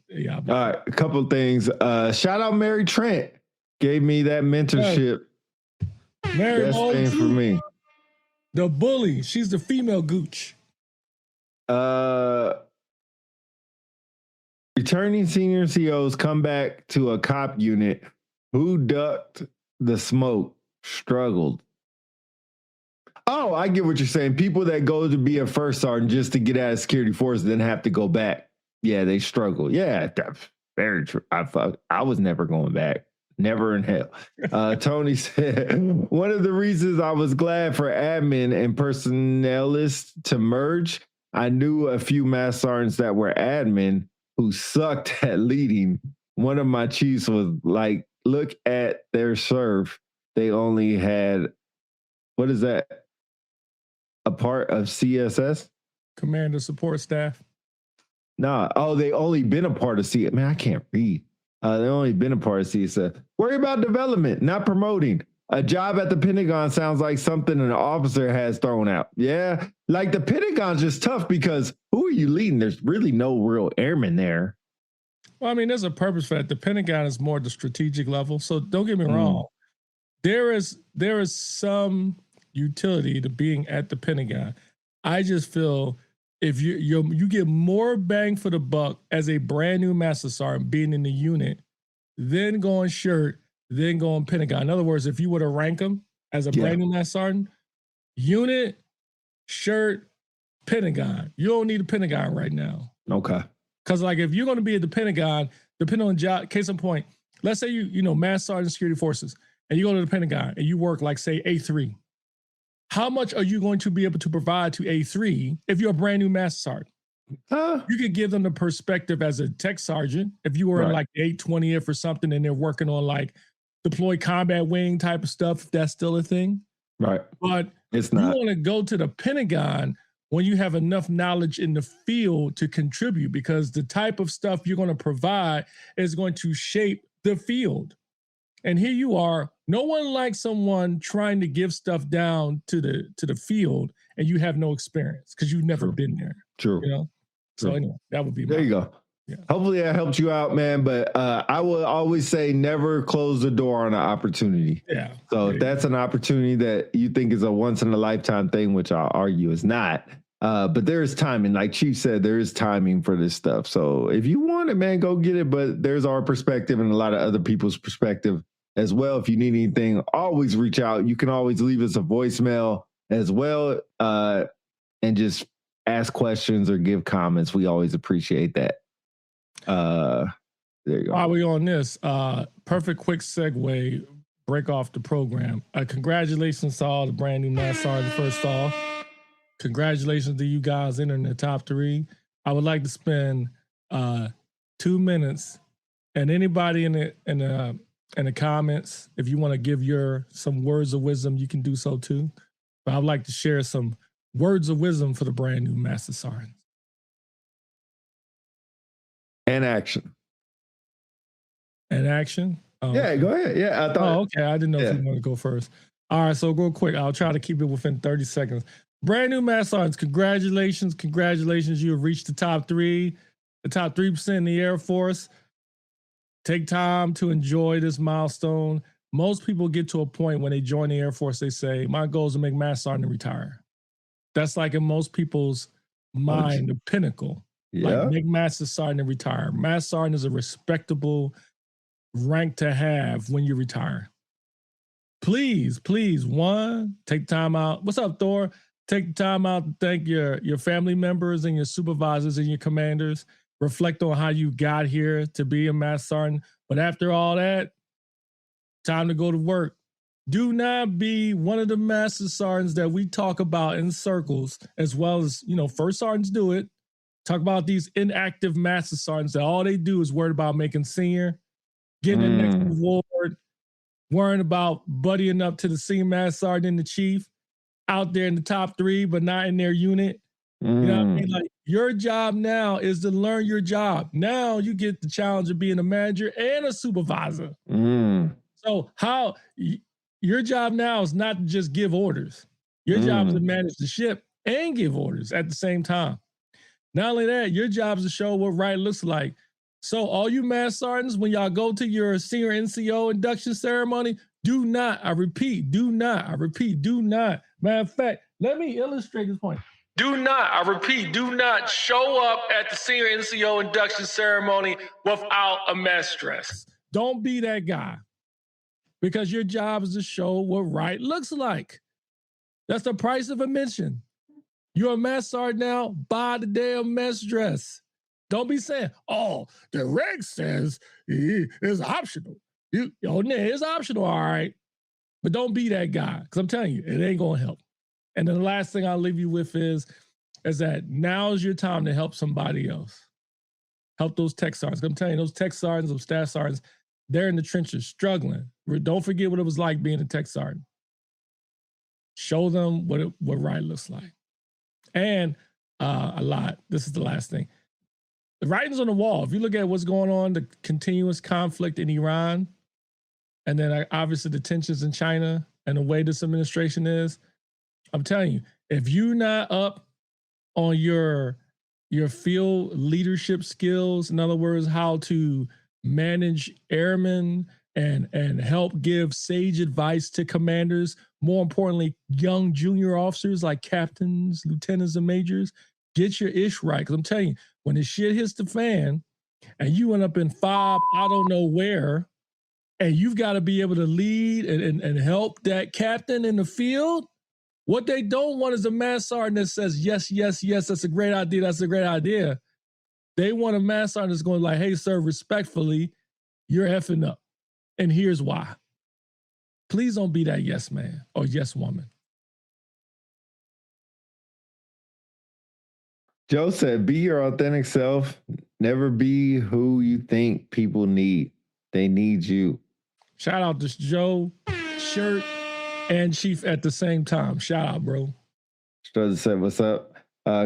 Yeah. All right, a couple of things. Shout out Mary Trent. Gave me that mentorship. Mary Best thing for me. The bully. She's the female gooch. Returning senior COs come back to a cop unit who ducked the smoke, struggled. Oh, I get what you're saying. People that go to be a first sergeant just to get out of security force then have to go back. Yeah, they struggle. Yeah, that's very true. I was never going back. Never in hell. Tony said, one of the reasons I was glad for admin and personnelists to merge, I knew a few mass sergeants that were admin who sucked at leading. One of my chiefs was like, look at their serve. They only had, what is that? A part of CSS? Commander Support Staff. Nah. Oh, they only been a part of CSS. Man, I can't read. They only been a part of CSS. Worry about development, not promoting. A job at the Pentagon sounds like something an officer has thrown out. Yeah. Like the Pentagon's just tough because who are you leading? There's really no real airmen there. Well, I mean, there's a purpose for that. The Pentagon is more the strategic level. So don't get me wrong. There is some utility to being at the Pentagon. I just feel if you get more bang for the buck as a brand new master sergeant being in the unit, then going shirt, then going Pentagon. In other words, if you were to rank them as a brand new master sergeant, unit, shirt, Pentagon. You don't need a Pentagon right now. Okay. Because like if you're going to be at the Pentagon, depending on job, case in point, let's say you know master sergeant security forces, and you go to the Pentagon and you work like say A3. How much are you going to be able to provide to A3 if you're a brand new master sergeant? You could give them the perspective as a tech sergeant if you were in like the 820th or something and they're working on like deployed combat wing type of stuff, if that's still a thing. Right. But it's not. You want to go to the Pentagon when you have enough knowledge in the field to contribute, because the type of stuff you're going to provide is going to shape the field. And here you are, no one likes someone trying to give stuff down to the field and you have no experience because you've never been there. True. You know? So anyway, that would be there you go. Yeah. Hopefully that helped you out, man. But I will always say never close the door on an opportunity. Yeah. So if that's an opportunity that you think is a once in a lifetime thing, which I'll argue is not, but there is timing. Like Chief said, there is timing for this stuff. So if you want it, man, go get it. But there's our perspective and a lot of other people's perspective as well. If you need anything, always reach out. You can always leave us a voicemail as well, and just ask questions or give comments. We always appreciate that. There you go. While we on this, perfect quick segue, break off the program. Congratulations to all the brand new mass sergeants first off. Congratulations to you guys entering the top 3. I would like to spend 2 minutes, and anybody in the comments, if you want to give some words of wisdom, you can do so too. But I'd like to share some words of wisdom for the brand new master sergeants. And action. And action? Yeah, go ahead. Yeah, I thought. Oh, okay. I didn't know if you want to go first. All right, so real quick, I'll try to keep it within 30 seconds. Brand new master sergeants, congratulations. Congratulations. You have reached the top 3, the top 3% in the Air Force. Take time to enjoy this milestone. Most people get to a point when they join the Air Force, they say, my goal is to make master sergeant and retire. That's like in most people's mind, the pinnacle. Yeah. Like make master sergeant and retire. Master sergeant is a respectable rank to have when you retire. Please, one, take time out. What's up, Thor? Take the time out to thank your family members and your supervisors and your commanders. Reflect on how you got here to be a master sergeant. But after all that, time to go to work. Do not be one of the master sergeants that we talk about in circles, as well as, first sergeants do it. Talk about these inactive master sergeants that all they do is worry about making senior, getting the next award, worrying about buddying up to the senior master sergeant and the chief, out there in the top 3, but not in their unit. You know what I mean? Like your job now is to learn your job. Now you get the challenge of being a manager and a supervisor. So how, your job now is not to just give orders. Your job is to manage the ship and give orders at the same time. Not only that, your job is to show what right looks like. So all you master sergeants, when y'all go to your senior NCO induction ceremony, do not, I repeat, do not, I repeat, do not. Matter of fact, let me illustrate this point. Do not, I repeat, do not show up at the senior NCO induction ceremony without a mess dress. Don't be that guy, because your job is to show what right looks like. That's the price of admission. You're a mess sergeant now, buy the damn mess dress. Don't be saying, oh, the reg says it's optional. It's optional, all right. But don't be that guy, because I'm telling you, it ain't going to help. And then the last thing I'll leave you with is that now is your time to help somebody else. Help those tech sergeants. I'm telling you, those tech sergeants, those staff sergeants, they're in the trenches struggling. Don't forget what it was like being a tech sergeant. Show them what right looks like. And a lot, this is the last thing. The writing's on the wall. If you look at what's going on, the continuous conflict in Iran, and then obviously the tensions in China and the way this administration is, I'm telling you, if you're not up on your field leadership skills, in other words, how to manage airmen and help give sage advice to commanders, more importantly, young junior officers like captains, lieutenants, and majors, get your ish right. Because I'm telling you, when the shit hits the fan and you end up in FOB, I don't know where, and you've got to be able to lead and help that captain in the field, what they don't want is a mass sergeant that says, yes, yes, yes, that's a great idea, that's a great idea. They want a mass sergeant that's going like, hey, sir, respectfully, you're effing up. And here's why. Please don't be that yes man or yes woman. Joe said, be your authentic self. Never be who you think people need. They need you. Shout out to Joe, Shirt, and Chief at the same time. Shout out, bro. Struzzy said, what's up?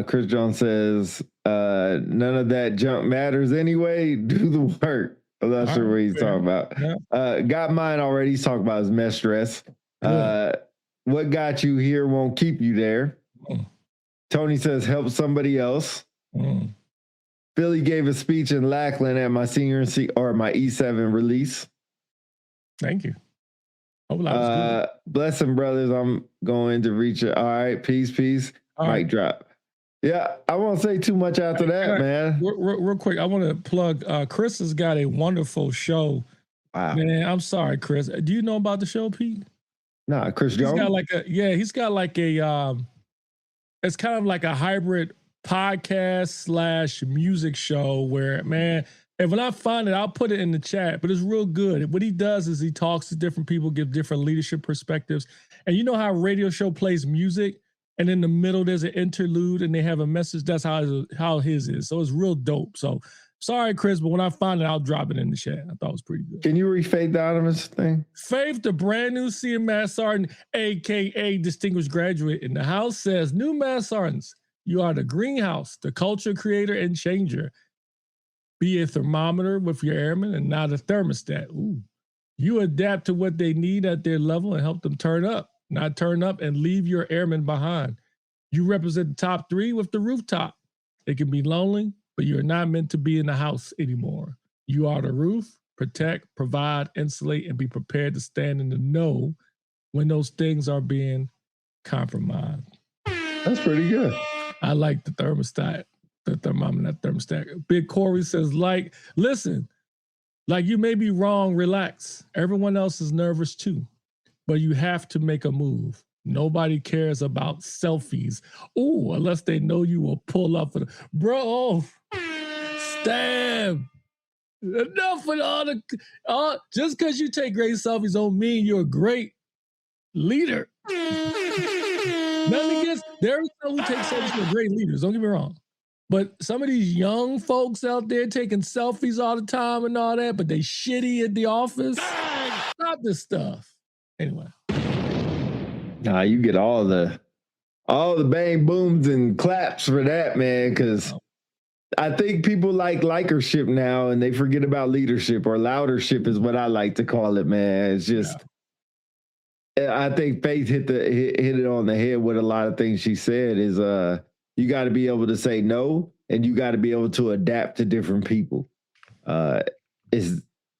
Chris Jones says, none of that junk matters anyway. Do the work. I'm not sure what he's talking about. Yeah. Got mine already. He's talking about his mess dress. What got you here won't keep you there. Tony says, help somebody else. Philly gave a speech in Lackland at my senior or my E7 release. Thank you. Blessing, brothers. I'm going to reach it. All right. Peace. Mic drop. Yeah, I won't say too much after that, man. Real quick, I want to plug. Chris has got a wonderful show. Wow. Man, I'm sorry, Chris. Do you know about the show, Pete? Nah, Chris Jones. He's got like a it's kind of like a hybrid podcast / music show where, man, and when I find it, I'll put it in the chat, but it's real good. What he does is he talks to different people, give different leadership perspectives. And you know how a radio show plays music and in the middle there's an interlude and they have a message? That's how his is. So it's real dope. So sorry, Chris, but when I find it, I'll drop it in the chat. I thought it was pretty good. Can you read Faith Donovan's thing? Faith, the brand new senior mass sergeant, a.k.a. distinguished graduate in the house, says, new mass sergeants, you are the greenhouse, the culture creator and changer. Be a thermometer with your airmen and not a thermostat. Ooh. You adapt to what they need at their level and help them turn up, not turn up and leave your airmen behind. You represent the top 3 with the rooftop. It can be lonely, but you're not meant to be in the house anymore. You are the roof, protect, provide, insulate, and be prepared to stand in the know when those things are being compromised. That's pretty good. I like the thermostat. The thermometer, not thermostat. Big Corey says, listen, you may be wrong, relax. Everyone else is nervous too, but you have to make a move. Nobody cares about selfies. Ooh, unless they know you will pull up for the bro. Stab. Enough with all just because you take great selfies don't mean you're a great leader. Nothing against, there are some who take selfies who are great leaders, don't get me wrong. But some of these young folks out there taking selfies all the time and all that, but they shitty at the office. Stop this stuff. Anyway. Nah, you get all the bang booms and claps for that, man, because I think people like likership now and they forget about leadership, or loudership is what I like to call it, man. It's just I think Faith hit it on the head with a lot of things she said is you got to be able to say no, and you got to be able to adapt to different people.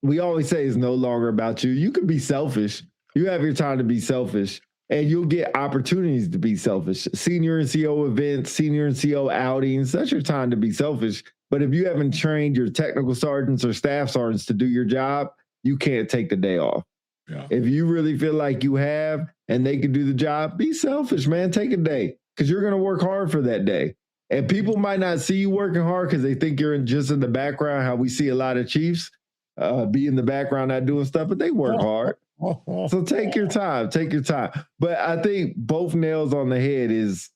We always say it's no longer about you. You can be selfish. You have your time to be selfish, and you'll get opportunities to be selfish. Senior NCO events, senior NCO outings, that's your time to be selfish. But if you haven't trained your technical sergeants or staff sergeants to do your job, you can't take the day off. Yeah. If you really feel like you have and they can do the job, be selfish, man. Take a day because you're going to work hard for that day. And people might not see you working hard because they think you're just in the background, how we see a lot of Chiefs be in the background not doing stuff, but they work hard. So take your time. Take your time. But I think both nails on the head is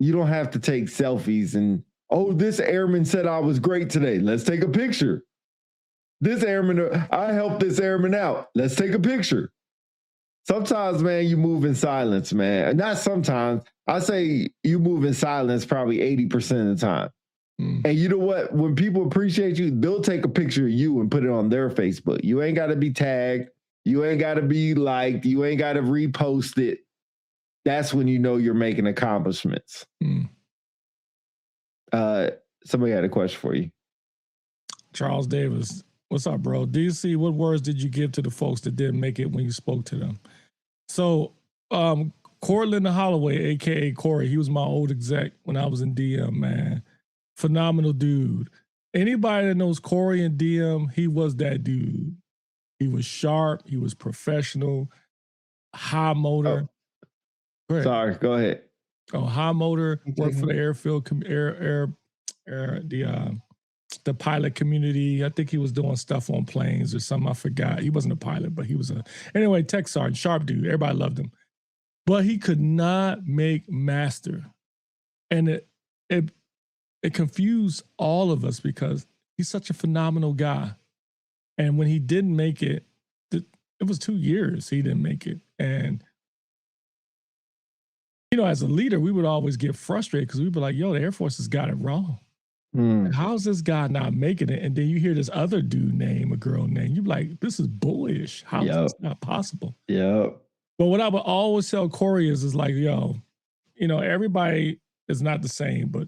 you don't have to take selfies and, oh, this airman said I was great today. Let's take a picture. This airman, I helped this airman out. Let's take a picture. Sometimes, man, you move in silence, man. Not sometimes. I say you move in silence probably 80% of the time. And you know what? When people appreciate you, they'll take a picture of you and put it on their Facebook. You ain't got to be tagged. You ain't got to be liked. You ain't got to repost it. That's when you know you're making accomplishments. Somebody had a question for you. Charles Davis. What's up, bro? DC, what words did you give to the folks that didn't make it when you spoke to them? So, Cortland Holloway, a.k.a. Corey, he was my old exec when I was in DM, man. Phenomenal dude. Anybody that knows Corey and DM, he was that dude. He was sharp. He was professional. High motor. Oh. Sorry, go ahead. Oh, high motor. Worked for the airfield, the pilot community. I think he was doing stuff on planes or something. I forgot. He wasn't a pilot, but he was anyway, tech sergeant, sharp dude. Everybody loved him. But he could not make master. And it confused all of us because he's such a phenomenal guy. And when he didn't make it, it was 2 years he didn't make it. And, you know, as a leader, we would always get frustrated because we'd be like, yo, the Air Force has got it wrong. How's this guy not making it? And then you hear this other dude name, a girl name. You're like, this is bullish. How is this not possible? Yeah. But what I would always tell Corey is like, yo, you know, everybody is not the same. But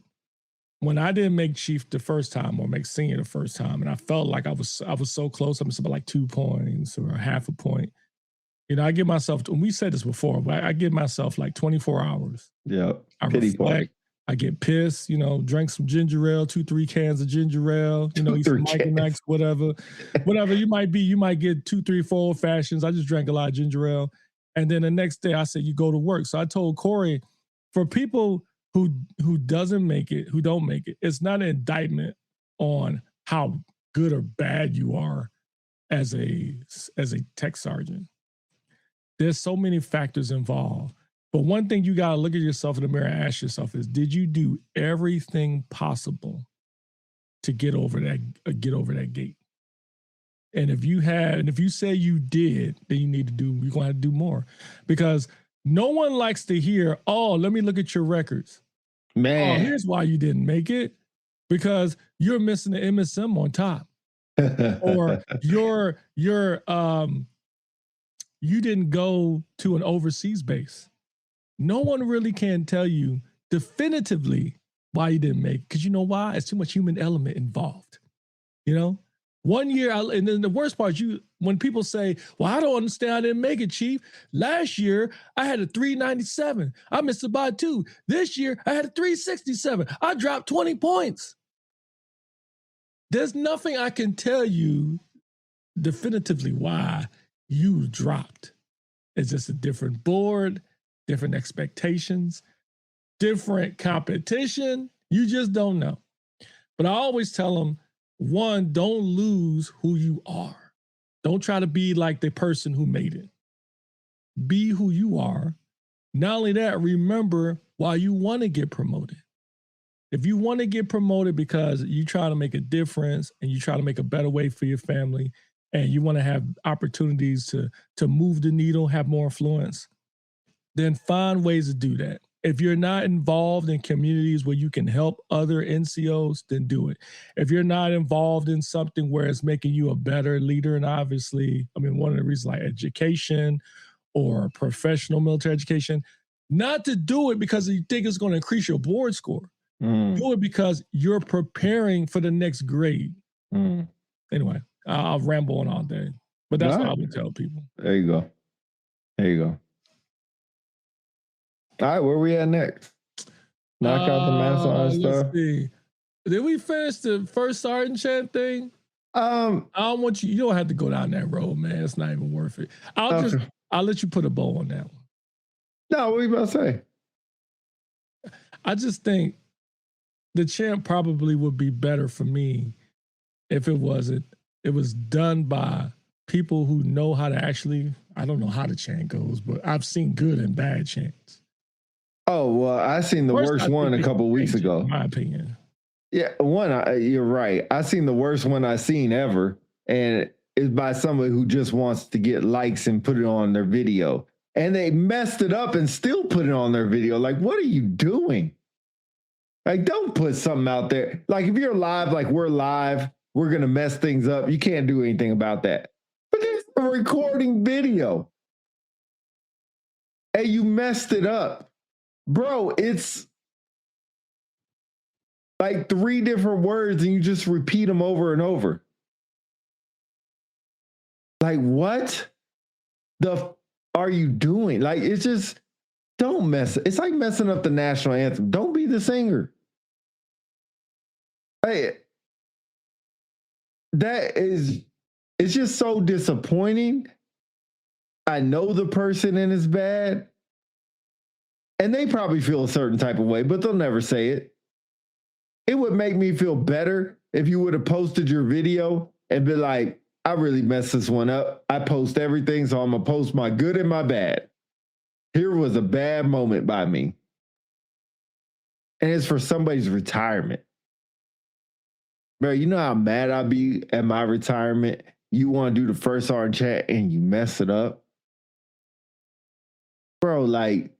when I didn't make chief the first time or make senior the first time, and I felt like I was so close, I'm about like 2 points or half a point. You know, I give myself, and we said this before, but I give myself like 24 hours. Yeah. I reflect. I get pissed, you know, drank some ginger ale, 2-3 cans of ginger ale, you know, eat some Mike and Ike's, whatever you might get 2, 3, 4 old fashions. I just drank a lot of ginger ale. And then the next day I said, you go to work. So I told Corey, for people who don't make it, it's not an indictment on how good or bad you are as a tech sergeant. There's so many factors involved. But one thing you got to look at yourself in the mirror and ask yourself is, did you do everything possible to get over that gate? And if you say you did, then you're going to have to do more, because no one likes to hear, oh, let me look at your records. Man. Oh, here's why you didn't make it, because you're missing the MSM on top. Or you didn't go to an overseas base. No one really can tell you definitively why you didn't make it, because you know why? It's too much human element involved. You know, 1 year, and then the worst part, when people say, well, I don't understand, I didn't make it, Chief. Last year, I had a 397. I missed it by 2. This year, I had a 367. I dropped 20 points. There's nothing I can tell you definitively why you dropped. It's just a different board, different expectations, different competition. You just don't know. But I always tell them, one, don't lose who you are. Don't try to be like the person who made it. Be who you are. Not only that, remember why you want to get promoted. If you want to get promoted because you try to make a difference and you try to make a better way for your family, and you want to have opportunities to move the needle, have more influence, then find ways to do that. If you're not involved in communities where you can help other NCOs, then do it. If you're not involved in something where it's making you a better leader, and obviously, I mean, one of the reasons like education or professional military education, not to do it because you think it's going to increase your board score. Do it because you're preparing for the next grade. Anyway, I'll ramble on all day, but that's what I would tell people. There you go. There you go. All right, where we at next? Knock out the mask on stuff. Let's see. Did we finish the first sergeant chant thing? I don't want you. You don't have to go down that road, man. It's not even worth it. I'll let you put a bow on that one. No, what are you about to say? I just think the chant probably would be better for me if it was done by people who know how to actually. I don't know how the chant goes, but I've seen good and bad chants. Oh, well, I seen the worst one a couple weeks ago. In my opinion. Yeah, you're right. I seen the worst one I seen ever, and it's by somebody who just wants to get likes and put it on their video. And they messed it up and still put it on their video. Like, what are you doing? Like, don't put something out there. Like, if you're live, like we're live, we're going to mess things up. You can't do anything about that. But it's a recording video. And you messed it up. Bro, it's like 3 different words and you just repeat them over and over. Like, what the are you doing? Like, it's just, don't mess it. It's like messing up the national anthem. Don't be the singer. Hey, it's just so disappointing. I know the person and it's bad. And they probably feel a certain type of way, but they'll never say it. It would make me feel better if you would have posted your video and be like, I really messed this one up. I post everything, so I'm going to post my good and my bad. Here was a bad moment by me. And it's for somebody's retirement. Bro, you know how mad I'd be at my retirement? You want to do the first sergeant chat and you mess it up? Bro, like,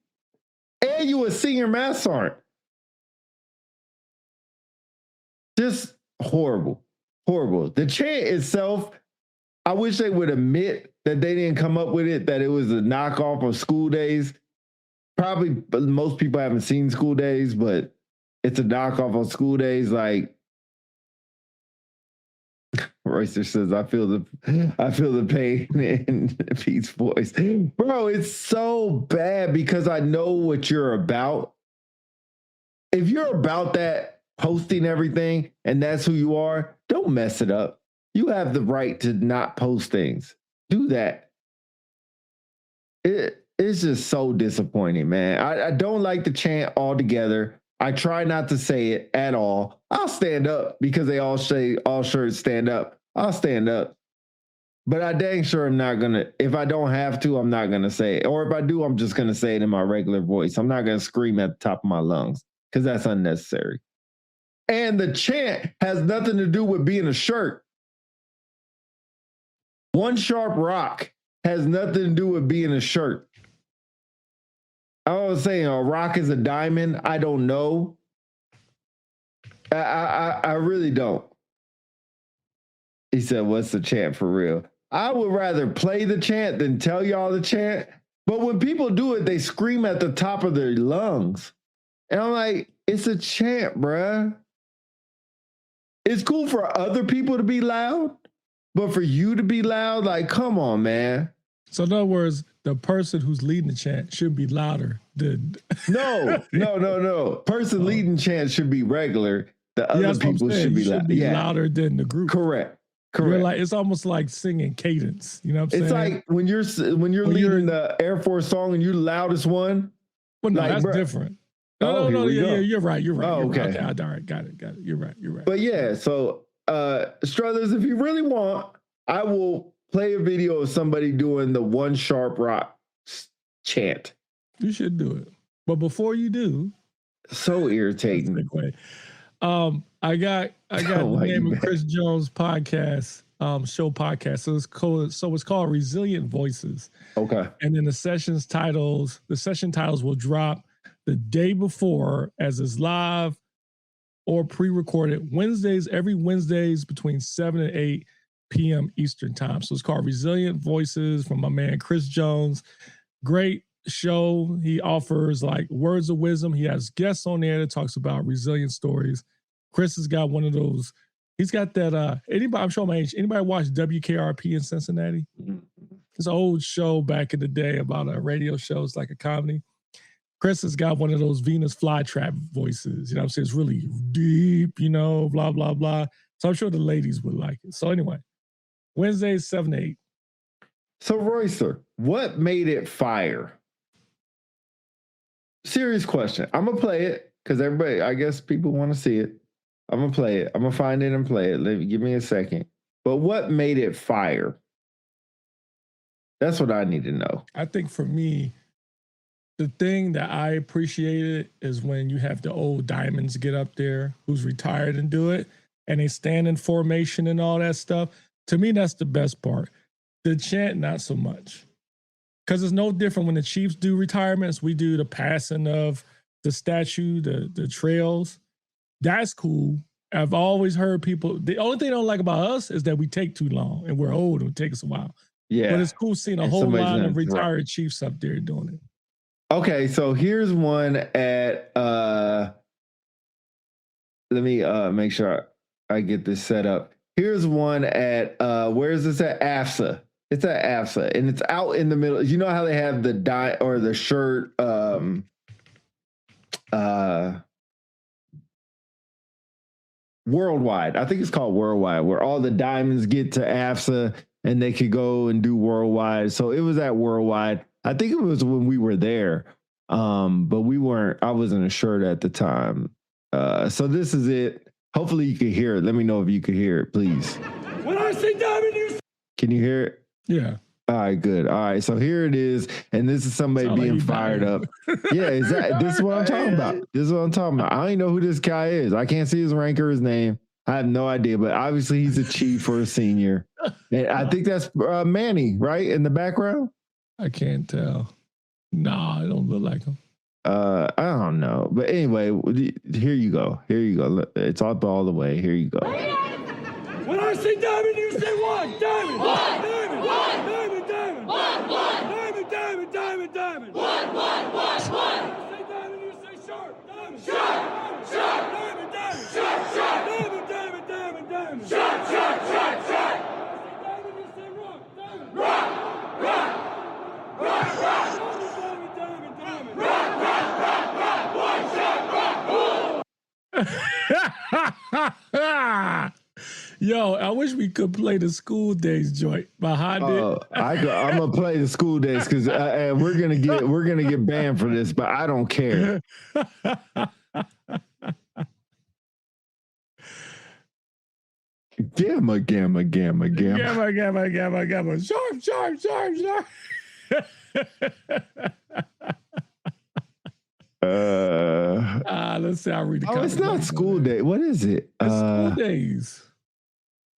and you a senior master sergeant. Just horrible. Horrible. The chant itself, I wish they would admit that they didn't come up with it, that it was a knockoff of School Days. Probably most people haven't seen School Days, but it's a knockoff of School Days. Like, Royster says, I feel the pain in Pete's voice. Bro, it's so bad because I know what you're about. If you're about that, posting everything, and that's who you are, don't mess it up. You have the right to not post things. Do that. It's just so disappointing, man. I don't like the chant altogether. I try not to say it at all. I'll stand up because they all say all shirts stand up. I'll stand up. But I dang sure I'm not going to, if I don't have to, I'm not going to say it. Or if I do, I'm just going to say it in my regular voice. I'm not going to scream at the top of my lungs because that's unnecessary. And the chant has nothing to do with being a shirt. One sharp rock has nothing to do with being a shirt. I was saying a rock is a diamond. I don't know. I really don't. He said, what's the chant for real? I would rather play the chant than tell y'all the chant. But when people do it, they scream at the top of their lungs. And I'm like, it's a chant, bruh. It's cool for other people to be loud, but for you to be loud, like, come on, man. So in other words, the person who's leading the chant should be louder than... No. Person leading chant should be regular. The other people should be loud. Louder than the group. Correct. You're like, it's almost like singing cadence. You know what I'm saying? It's like when you're leading the Air Force song and you're the loudest one. Well, no, like, that's different. No, you're right. Oh, okay. All right, got it. You're right. But yeah, so Struthers, if you really want, I will play a video of somebody doing the one sharp rock chant. You should do it. But before you do, so irritating. I got the name of Chris Jones' podcast, show podcast. So it's called Resilient Voices. Okay. And then the session titles will drop the day before as it's live or pre-recorded every Wednesdays between 7 and 8 p.m. Eastern time. So it's called Resilient Voices from my man, Chris Jones. Great show. He offers like words of wisdom. He has guests on there that talks about resilient stories. Chris has got one of those. He's got that. Anybody, I'm showing my age. Anybody watch WKRP in Cincinnati? It's an old show back in the day about a radio show. It's like a comedy. Chris has got one of those Venus flytrap voices. You know what I'm saying? It's really deep, blah, blah, blah. So I'm sure the ladies would like it. So anyway, Wednesdays, 7 to 8. So, Royster, what made it fire? Serious question. I'm going to play it because everybody, I guess people want to see it. I'm going to play it. I'm going to find it and play it. Give me a second. But what made it fire? That's what I need to know. I think for me, the thing that I appreciated is when you have the old diamonds get up there who's retired and do it, and they stand in formation and all that stuff. To me, that's the best part. The chant, not so much. Because it's no different when the Chiefs do retirements. We do the passing of the statue, the trails. That's cool. I've always heard people, the only thing I don't like about us is that we take too long and we're old and it takes us a while. Yeah. But it's cool seeing a whole line of retired Chiefs up there doing it. Okay, so here's one at, let me make sure I get this set up. Here's one at, where is this at? AFSA. It's at AFSA, and it's out in the middle. You know how they have the shirt, Worldwide. I think it's called Worldwide, where all the diamonds get to AFSA and they could go and do Worldwide. So it was at Worldwide. I think it was when we were there, but I wasn't assured at the time. So this is it. Hopefully you can hear it. Let me know if you can hear it, please. When I say diamond, can you hear it? Yeah. All right, good. All right, so here it is, and this is somebody being fired up. Yeah, exactly. This is what I'm talking about. This is what I'm talking about. I don't even know who this guy is. I can't see his rank or his name. I have no idea, but obviously he's a chief or a senior. And I think that's Manny, right, in the background? I can't tell. Nah, it don't look like him. I don't know. But anyway, here you go. Here you go. Look, it's up all the way. Here you go. when I say diamond, you say what? Diamond. What? Diamond. What? Diamond. Diamond. What? What? Diamond. Diamond. Diamond. Diamond. What? What? What? What? When I say diamond, you say sharp. Diamond. Sharp. Sharp. Diamond. Diamond. Sharp. Sharp. Diamond. Diamond. Diamond. Diamond. Sharp. Sharp. Sharp. Sharp. When I say diamond, you say rock. Diamond. Rock. Rock. Rock. Rock. Diamond. Diamond. Diamond. Rock. Rock. Rock. Rock. One shot. Rock. Yo, I wish we could play the school days joint behind it. I'm gonna play the school days because we're gonna get banned for this, but I don't care. Gamma, gamma, gamma, gamma. Gamma, gamma, gamma, gamma. Sharp, sharp, sharp, sharp. Let's see. I'll read the it's not school day. What is it? It's school days.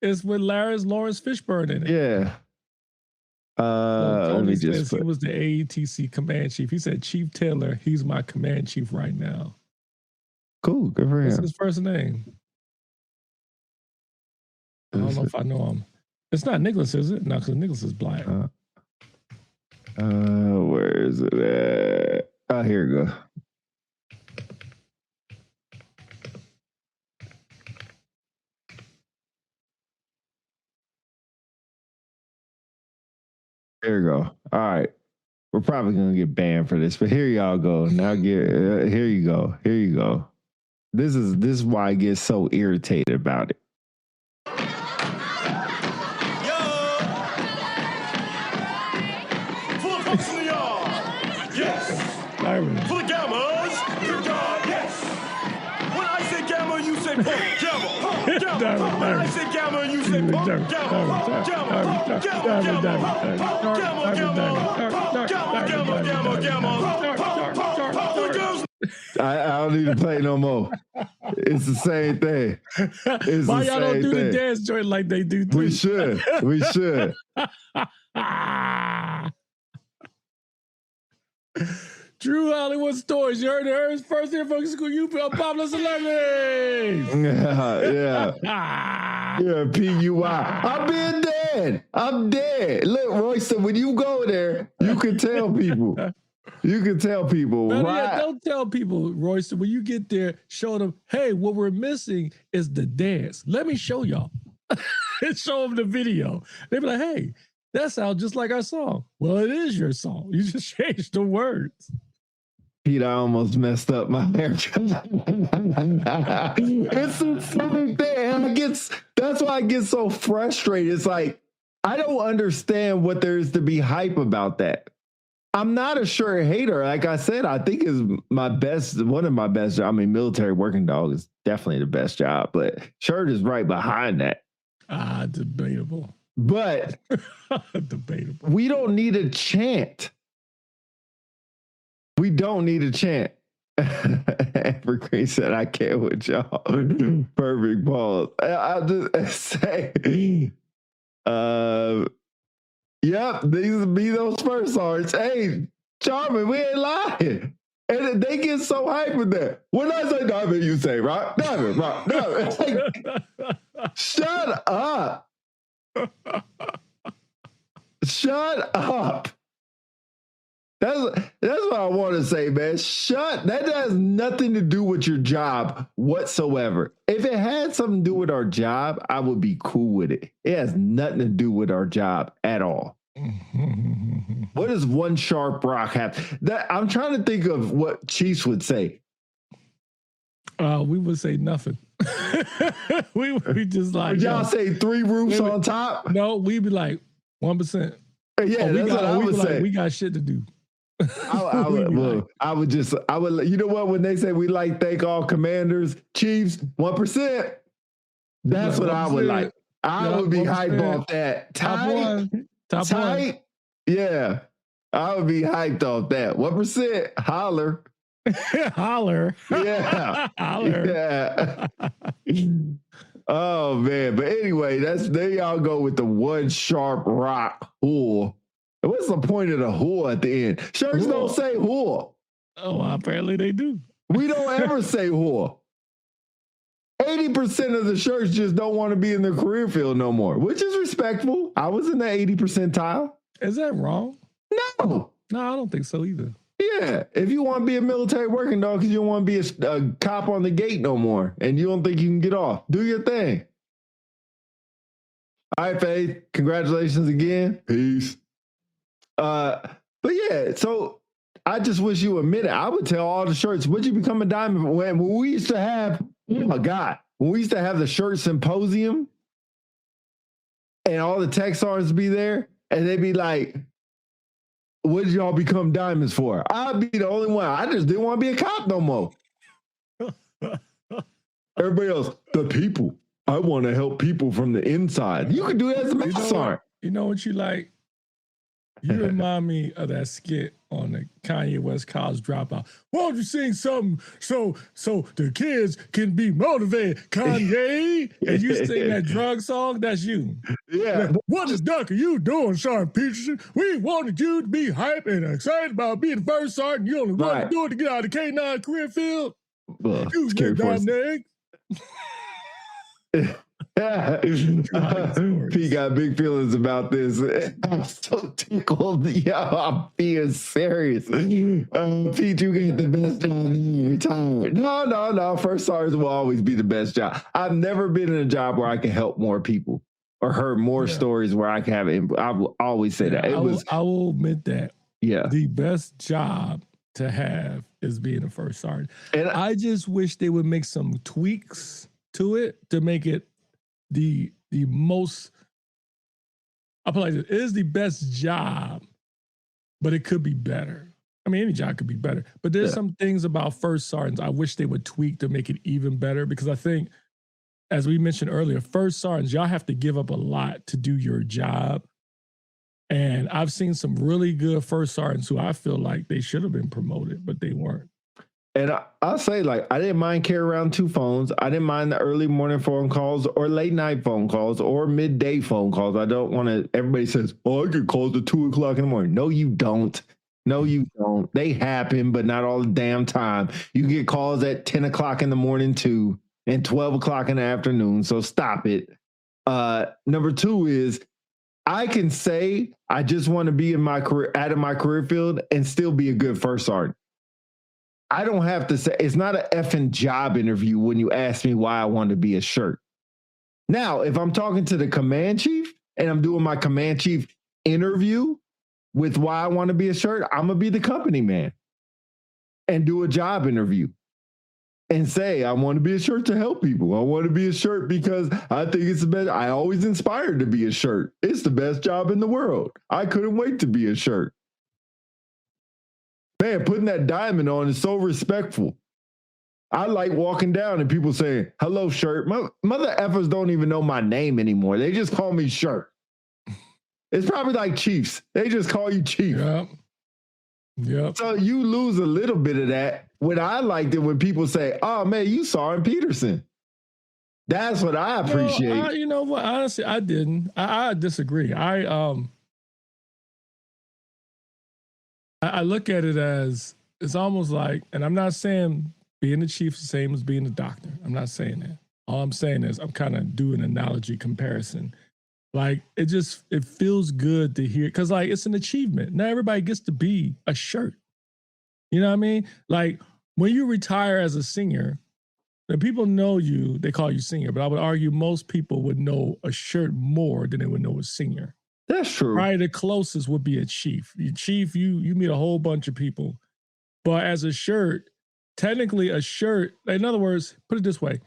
It's with Lawrence Fishburne in it. Yeah. Let me just he was the AETC command chief. He said, Chief Taylor, he's my command chief right now. Cool. Good for him. What's his first name? I don't know if I know him. It's not Nicholas, is it? No, because Nicholas is black. Where is it at? Oh, here we go. There you go. All right. We're probably going to get banned for this, but here y'all go. Now here you go. Here you go. This is why I get so irritated about it. Yo! Full of folks in the yard. Yes. Full of gammas. Good God. Yes. When I say gamma, you say pump. Gamma. Gamma. When I say gamma, you say pump. Gamma. Gamma. Gamma. Gamma. Gamma. Gamma. Gamma. I don't need to play no more. It's the same thing. It's why y'all don't do the dance joint like they do too? We should. True Hollywood stories. You heard it hers first here from school. You popular celebrities. Yeah, P-U-I. I've been dead. I'm dead. Look, Royston, when you go there, you can tell people. You can tell people. Right? Don't tell people, Royston, when you get there, show them, hey, what we're missing is the dance. Let me show y'all. And show them the video. They be like, hey, that sounds just like our song. Well, it is your song. You just changed the words. Pete, I almost messed up my haircut. It's the same thing. That's why I get so frustrated. It's like, I don't understand what there is to be hype about that. I'm not a shirt hater. Like I said, I think it's one of my best. I mean, military working dog is definitely the best job, but shirt is right behind that. Debatable. But debatable. We don't need a chant. We don't need a chant. Evergreen said, I can't with y'all. Perfect pause. I'll just say, yep, these be those Spurs songs. Hey, Charmin, we ain't lying. And they get so hyped with that. When I say Diamond, you say, right? Diamond, right? Diamond. Like, shut up. Shut up. That's what I want to say, man. That has nothing to do with your job whatsoever. If it had something to do with our job, I would be cool with it. It has nothing to do with our job at all. What does one sharp rock have? I'm trying to think of what Chiefs would say. We would say nothing. we just like, would y'all say 3 roofs on top? No, we'd be like 1%. Yeah, that's what I would say. Like, we got shit to do. I would, you know what, when they say we like thank all commanders, Chiefs, 1%. That's what 1%. I would like. I would be 1%. Hyped off that. Top one. Yeah. I would be hyped off that. 1%. Holler. Holler. Yeah. Holler. Yeah. Oh man. But anyway, there y'all go with the one sharp rock whore. What's the point of the whore at the end? Shirts don't say whore. Oh, well, apparently they do. We don't ever say whore. 80% of the shirts just don't want to be in the career field no more, which is respectful. I was in the 80 percentile. Is that wrong? No. No, I don't think so either. Yeah. If you want to be a military working dog because you don't want to be a cop on the gate no more and you don't think you can get off, do your thing. All right, Faith. Congratulations again. Peace. But yeah, so I just wish you admit it. I would tell all the shirts, would you become a diamond? When we used to have, oh my God, when we used to have the shirt symposium and all the tech stars be there and they'd be like, what did y'all become diamonds for? I'd be the only one. I just didn't want to be a cop no more. Everybody else, the people. I want to help people from the inside. You can do that as a math sergeant. You know what you like? You remind me of that skit on the Kanye West College Dropout. Why don't you sing something so the kids can be motivated, Kanye? And you sing that drug song, that's you. Yeah. What the duck are you doing, Sergeant Peterson? We wanted you to be hype and excited about being the first sergeant. You only want to do it to get out of the K-9 career field. You get down there. Pete got big feelings about this. I'm so tickled. Yo, I'm being serious. Pete, you get the best job in your time. No. First sergeants will always be the best job. I've never been in a job where I can help more people or heard more stories where I can have it. I will always say that. I will admit that. Yeah. The best job to have is being a first sergeant. And I just wish they would make some tweaks to it to make it the most, I'll put it like this, it is the best job, but it could be better. I mean, any job could be better, but there's some things about first sergeants I wish they would tweak to make it even better, because I think, as we mentioned earlier, first sergeants, y'all have to give up a lot to do your job. And I've seen some really good first sergeants who I feel like they should have been promoted, but they weren't. And I'll say, like, I didn't mind carrying around 2 phones. I didn't mind the early morning phone calls or late night phone calls or midday phone calls. I don't want to, everybody says, oh, I get calls at 2 o'clock in the morning. No, you don't. No, you don't. They happen, but not all the damn time. You get calls at 10 o'clock in the morning too, and 12 o'clock in the afternoon. So stop it. Number two is I can say I just want to be in my career, out of my career field, and still be a good first sergeant. I don't have to say, it's not an effing job interview when you ask me why I want to be a shirt. Now, if I'm talking to the command chief and I'm doing my command chief interview with why I want to be a shirt, I'm going to be the company man and do a job interview and say, I want to be a shirt to help people. I want to be a shirt because I think it's the best. I always inspired to be a shirt. It's the best job in the world. I couldn't wait to be a shirt. Man, putting that diamond on is so respectful. I like walking down and people saying, hello, shirt. Mother effers don't even know my name anymore. They just call me shirt. It's probably like Chiefs. They just call you Chief. Yep. So you lose a little bit of that. What I liked it when people say, oh, man, you saw him Peterson. That's what I appreciate. You know what? Honestly, I didn't. I disagree. I look at it as it's almost like, and I'm not saying being the chief is the same as being the doctor. I'm not saying that. All I'm saying is I'm kind of doing an analogy comparison. Like it feels good to hear because like it's an achievement. Not everybody gets to be a shirt. You know what I mean? Like when you retire as a senior, when people know you, they call you senior, but I would argue most people would know a shirt more than they would know a senior. That's true. Probably the closest would be a chief. Chief, you meet a whole bunch of people. But as a shirt, technically a shirt, in other words, put it this way.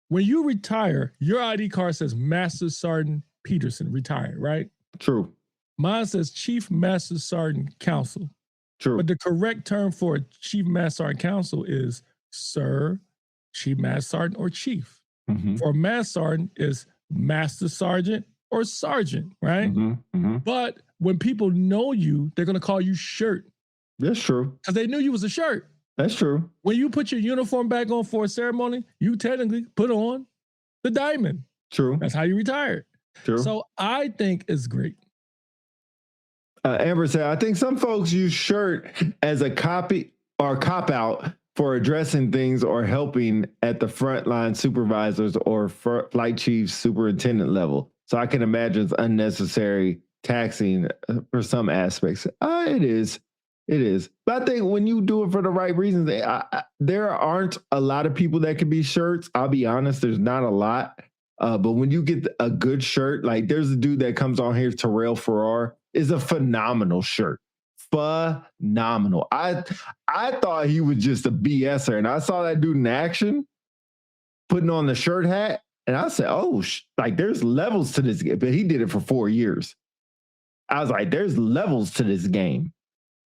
When you retire, your ID card says Master Sergeant Peterson, retired, right? True. Mine says Chief Master Sergeant Counsel. True. But the correct term for a Chief Master Sergeant Counsel is Sir, Chief Master Sergeant, or Chief. Mm-hmm. For a Master Sergeant is Master Sergeant or Sergeant, right? Mm-hmm. Mm-hmm. But when people know you, they're going to call you shirt. That's true. Because they knew you was a shirt. That's true. When you put your uniform back on for a ceremony, you technically put on the diamond. True. That's how you retired. True. So I think it's great. Amber said, I think some folks use shirt as a copy or cop out for addressing things or helping at the frontline supervisors or flight chiefs, superintendent level. So I can imagine it's unnecessary taxing for some aspects. It is. It is. But I think when you do it for the right reasons, there aren't a lot of people that can be shirts. I'll be honest, there's not a lot. But when you get a good shirt, like there's a dude that comes on here, Terrell Farrar, is a phenomenal shirt. Phenomenal. I thought he was just a BSer, and I saw that dude in action putting on the shirt hat, and I said, oh, like there's levels to this game. But he did it for 4 years. I was like, there's levels to this game.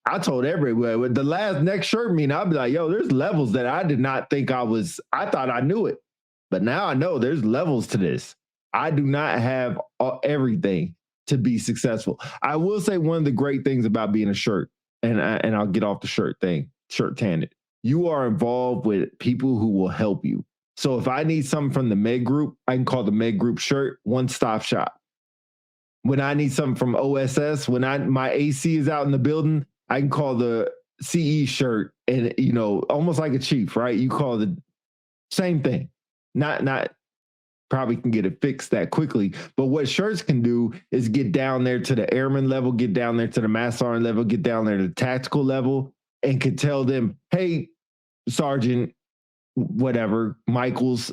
I told everybody with the next shirt meeting, I'd be like, yo, there's levels that I did not think I thought I knew it. But now I know there's levels to this. I do not have everything to be successful. I will say one of the great things about being a shirt, and I'll get off the shirt tangent. You are involved with people who will help you. So if I need something from the Med Group, I can call the Med Group shirt one-stop shop. When I need something from OSS, when my AC is out in the building, I can call the CE shirt and, almost like a chief, right? You call the same thing. Not probably can get it fixed that quickly. But what shirts can do is get down there to the airman level, get down there to the master sergeant level, get down there to the tactical level, and can tell them, hey, Sergeant, whatever, Michaels.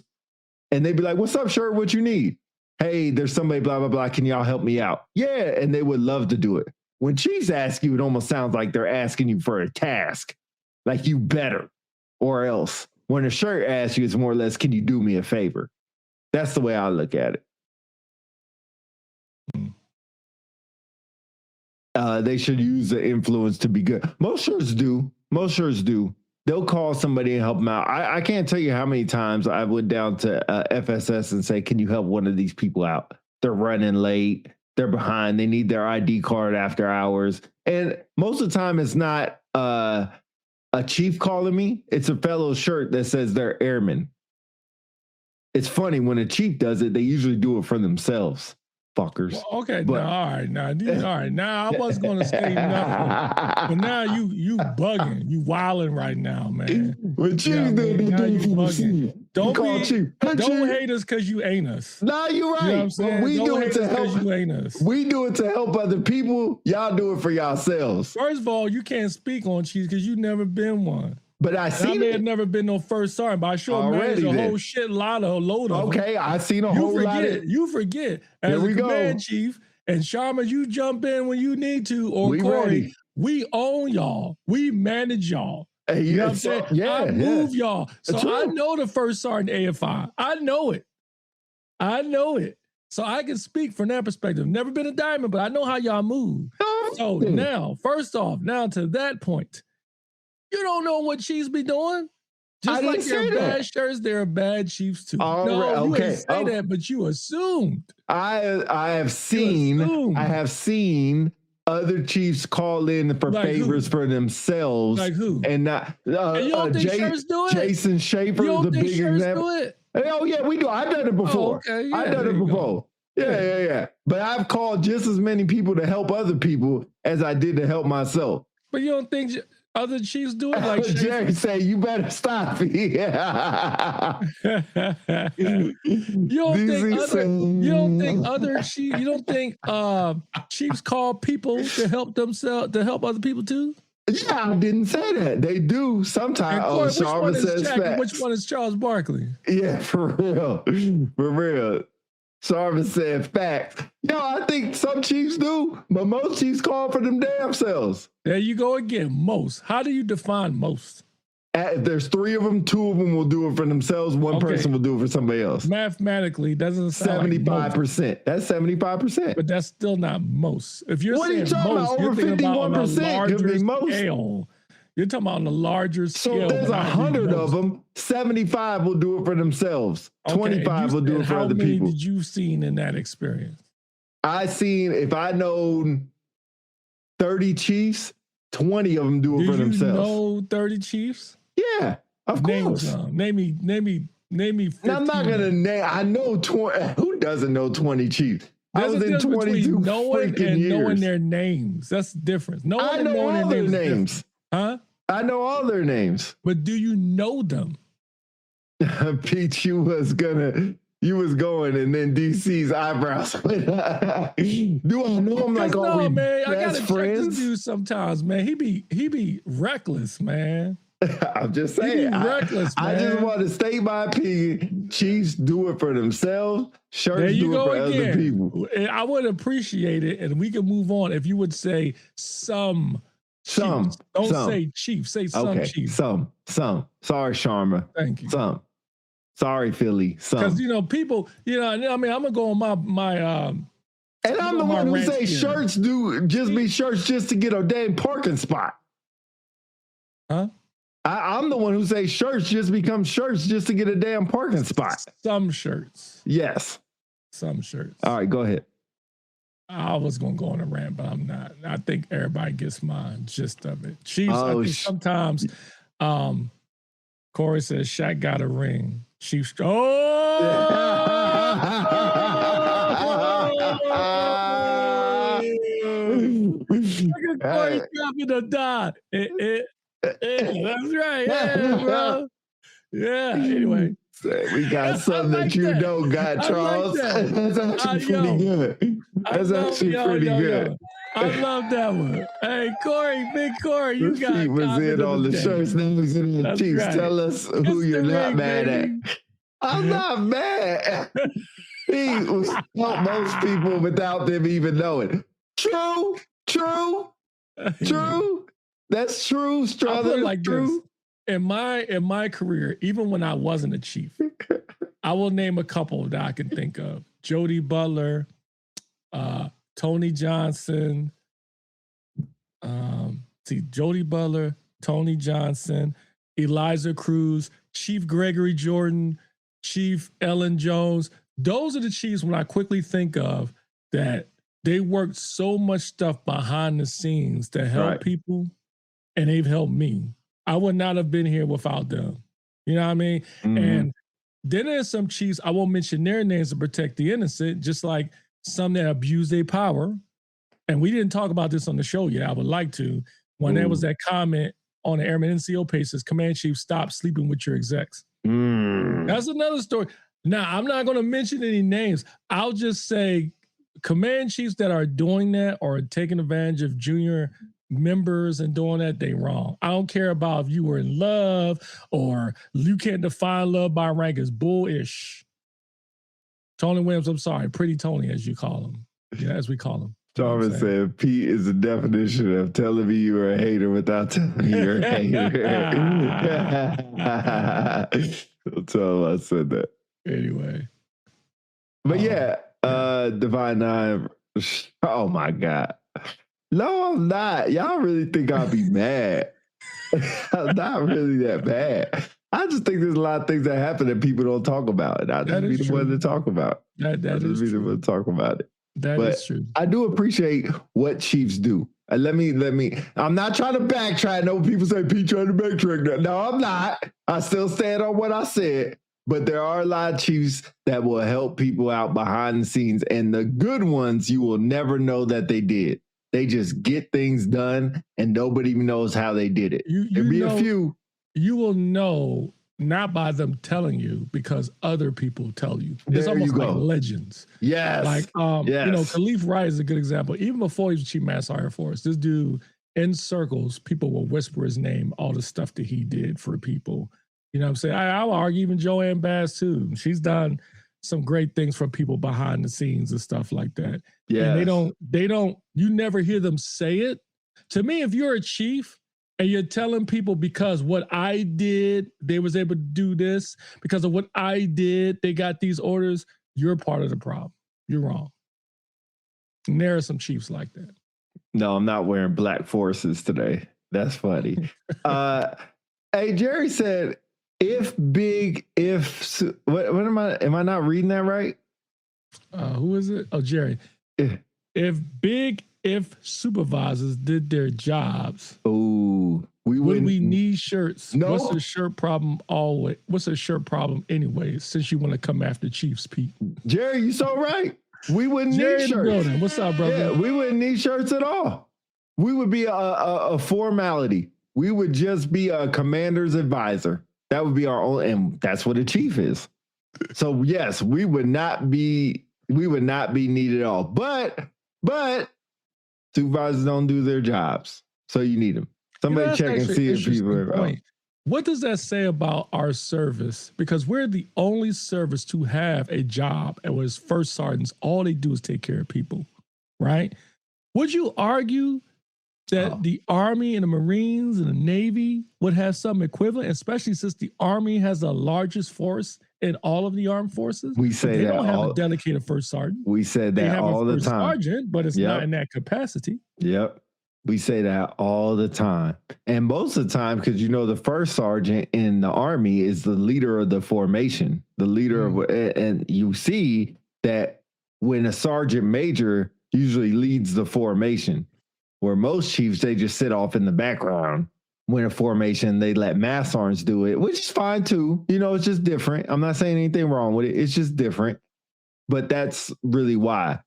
And they'd be like, what's up, shirt? What you need? Hey, there's somebody, blah, blah, blah. Can y'all help me out? Yeah. And they would love to do it. When chiefs ask you, it almost sounds like they're asking you for a task. Like you better or else. When a shirt asks you, it's more or less, can you do me a favor? That's the way I look at it. They should use the influence to be good. Most shirts do. They'll call somebody and help them out. I can't tell you how many times I went down to FSS and say, can you help one of these people out? They're running late. They're behind. They need their ID card after hours. And most of the time it's not a chief calling me. It's a fellow shirt that says they're airmen. It's funny when a chief does it, they usually do it for themselves. fuckers. Well, okay, all right, now I was going to say nothing, but now you bugging, you wilding right now, man. What you doing? Now you bugging. Don't hate us because you ain't us. Nah, you're right. You know what I'm saying? We do it to help. You ain't us. We do it to help other people. Y'all do it for yourselves. First of all, you can't speak on Chiefs because you've never been one. But I may have never been no first sergeant, but I sure managed a whole load of them. Okay, I seen a whole lot of. You forget. As a command chief, and Sharma, you jump in when you need to, or Corey, we own y'all. We manage y'all. Hey, you know what I'm saying? I move y'all. So I know the first sergeant AFI. I know it. So I can speak from that perspective. Never been a diamond, but I know how y'all move. So now, first off, now to that point, you don't know what Chiefs be doing. Just like there are bad shirts, there are bad Chiefs too. You didn't say that, but you assumed. I have seen other Chiefs call in for favors for themselves. Like who? And not and you don't think shirts do it? Jason Schaefer is a big example. Oh yeah, we do. I've done it before. I've done it before. Yeah. But I've called just as many people to help other people as I did to help myself. But you don't think other Chiefs do it? Like Jerry say, you better stop. You don't think Chiefs call people to help themselves, to help other people too? Yeah, I didn't say that. They do sometimes. Which one is Charles Barkley? Yeah, for real. Sharma said facts. I think some Chiefs do, but most Chiefs call for them damn selves. There you go again. Most. How do you define most? If there's 3 of them, 2 of them will do it for themselves. One person will do it for somebody else. Mathematically, doesn't sound 75%. Like that's 75%. But that's still not most. If you're what saying are you talking most, about? Over 51% could be most. Scale. You're talking about on a larger scale. So there's 100 of them. 75 will do it for themselves. 25 will do it for other people. How many did you seen in that experience? If I know 30 Chiefs, 20 of them do it for themselves. You know 30 Chiefs? Yeah, of course. Name me 15. I'm not gonna name. I know 20. Who doesn't know 20 Chiefs? I was in 22 freaking years. Knowing their names. That's the difference. I know all their names. Huh? I know all their names. But do you know them? Pete, you was going, and then DC's eyebrows went up. Do I know him like all we man, best I gotta friends? Check this dude sometimes, man. He be reckless, man. I'm just saying. Reckless, man. I just want to state my opinion. Chiefs do it for themselves. Shirts do it for other people. I would appreciate it, and we can move on if you would say some. Don't say Chiefs. Say some Chiefs. Some. Sorry, Sharma. Thank you. Some. Sorry, Philly. Some. Because people. I mean, I'm gonna go on my. And I'm the one who say shirts be shirts just to get a damn parking spot. Huh? I'm the one who say shirts just become shirts just to get a damn parking spot. Some shirts. Yes. Some shirts. All right, go ahead. I was going to go on a rant, but I'm not. I think everybody gets my gist of it. Chiefs, I think sometimes, Corey says Shaq got a ring. Chiefs, Corey dropping the dot. That's right. Yeah, bro. Yeah, anyway. We got something that you don't got, Charles. That's actually pretty good. That's actually pretty good. I love that one. Hey, Corey, big Corey, you got He was in on the shirts. Now he's in the Chiefs. Right. Tell us who you're not mad at. I'm not mad. He was help most people without them even knowing. True. That's true. Strother, like true. In my career, even when I wasn't a chief, I will name a couple that I can think of. Jody Butler, Tony Johnson. Jody Butler, Tony Johnson, Eliza Cruz, Chief Gregory Jordan, Chief Ellen Jones. Those are the chiefs when I quickly think of that they worked so much stuff behind the scenes to help people, and they've helped me. I would not have been here without them. You know what I mean? Mm-hmm. And then there's some chiefs, I won't mention their names to protect the innocent, just like some that abuse their power. And we didn't talk about this on the show yet. I would like to. When there was that comment on the Airman NCO page says, Command Chief, stop sleeping with your execs. That's another story. Now, I'm not going to mention any names. I'll just say command chiefs that are doing that or taking advantage of junior members and doing that, they wrong. I don't care about if you were in love or you can't define love by rank as bullish. Tony Williams, I'm sorry, Pretty Tony, as you call him. Yeah, as we call him. Thomas said, Pete is the definition of telling me you're a hater without telling me you're a hater. Don't tell him I said that. Anyway. But yeah, Divine Nine. Oh my God. No, I'm not. Y'all really think I'll be mad. I'm not really that bad. I just think there's a lot of things that happen that people don't talk about. And I just be the one to talk about. That is be the one to talk about it. That is true. I do appreciate what Chiefs do. Let me. I'm not trying to backtrack. I know people say Pete trying to backtrack. No, I'm not. I still stand on what I said. But there are a lot of Chiefs that will help people out behind the scenes. And the good ones, you will never know that they did. They just get things done and nobody even knows how they did it. There'll be a few. You will know not by them telling you, because other people tell you. It's almost like legends. Yes. Like, Khalif Wright is a good example. Even before he was Chief Master Sergeant Force, this dude, in circles, people will whisper his name, all the stuff that he did for people. You know what I'm saying? I would argue even Joanne Bass, too. She's done some great things for people behind the scenes and stuff like that. Yeah. And you never hear them say it. To me, if you're a chief, and you're telling people because what I did, they was able to do this. Because of what I did, they got these orders. You're part of the problem. You're wrong. And there are some chiefs like that. No, I'm not wearing black forces today. That's funny. Hey, Jerry said, what am I not reading that right? Who is it? Oh, Jerry. If supervisors did their jobs, would we need shirts? No. What's the shirt problem always? What's the shirt problem anyway? Since you want to come after Chiefs, Pete. Jerry, you so right. We wouldn't need shirts. What's up, brother? Yeah, we wouldn't need shirts at all. We would be a formality. We would just be a commander's advisor. That would be our own, and that's what a chief is. So yes, we would not be needed at all. But supervisors don't do their jobs, so you need them. Somebody check and see if people are. What does that say about our service? Because we're the only service to have a job, and as first sergeants, all they do is take care of people, right? Would you argue that the Army and the Marines and the Navy would have some equivalent, especially since the Army has the largest force in all of the armed forces? We say they don't have a dedicated first sergeant. We said that all the time. They have a first sergeant, but it's not in that capacity. Yep. We say that all the time. And most of the time, because the first sergeant in the Army is the leader of the formation, the leader of, and you see that when a sergeant major usually leads the formation, where most chiefs, they just sit off in the background. When a formation, they let mass sergeants do it, which is fine too. It's just different. I'm not saying anything wrong with it. It's just different. But that's really why.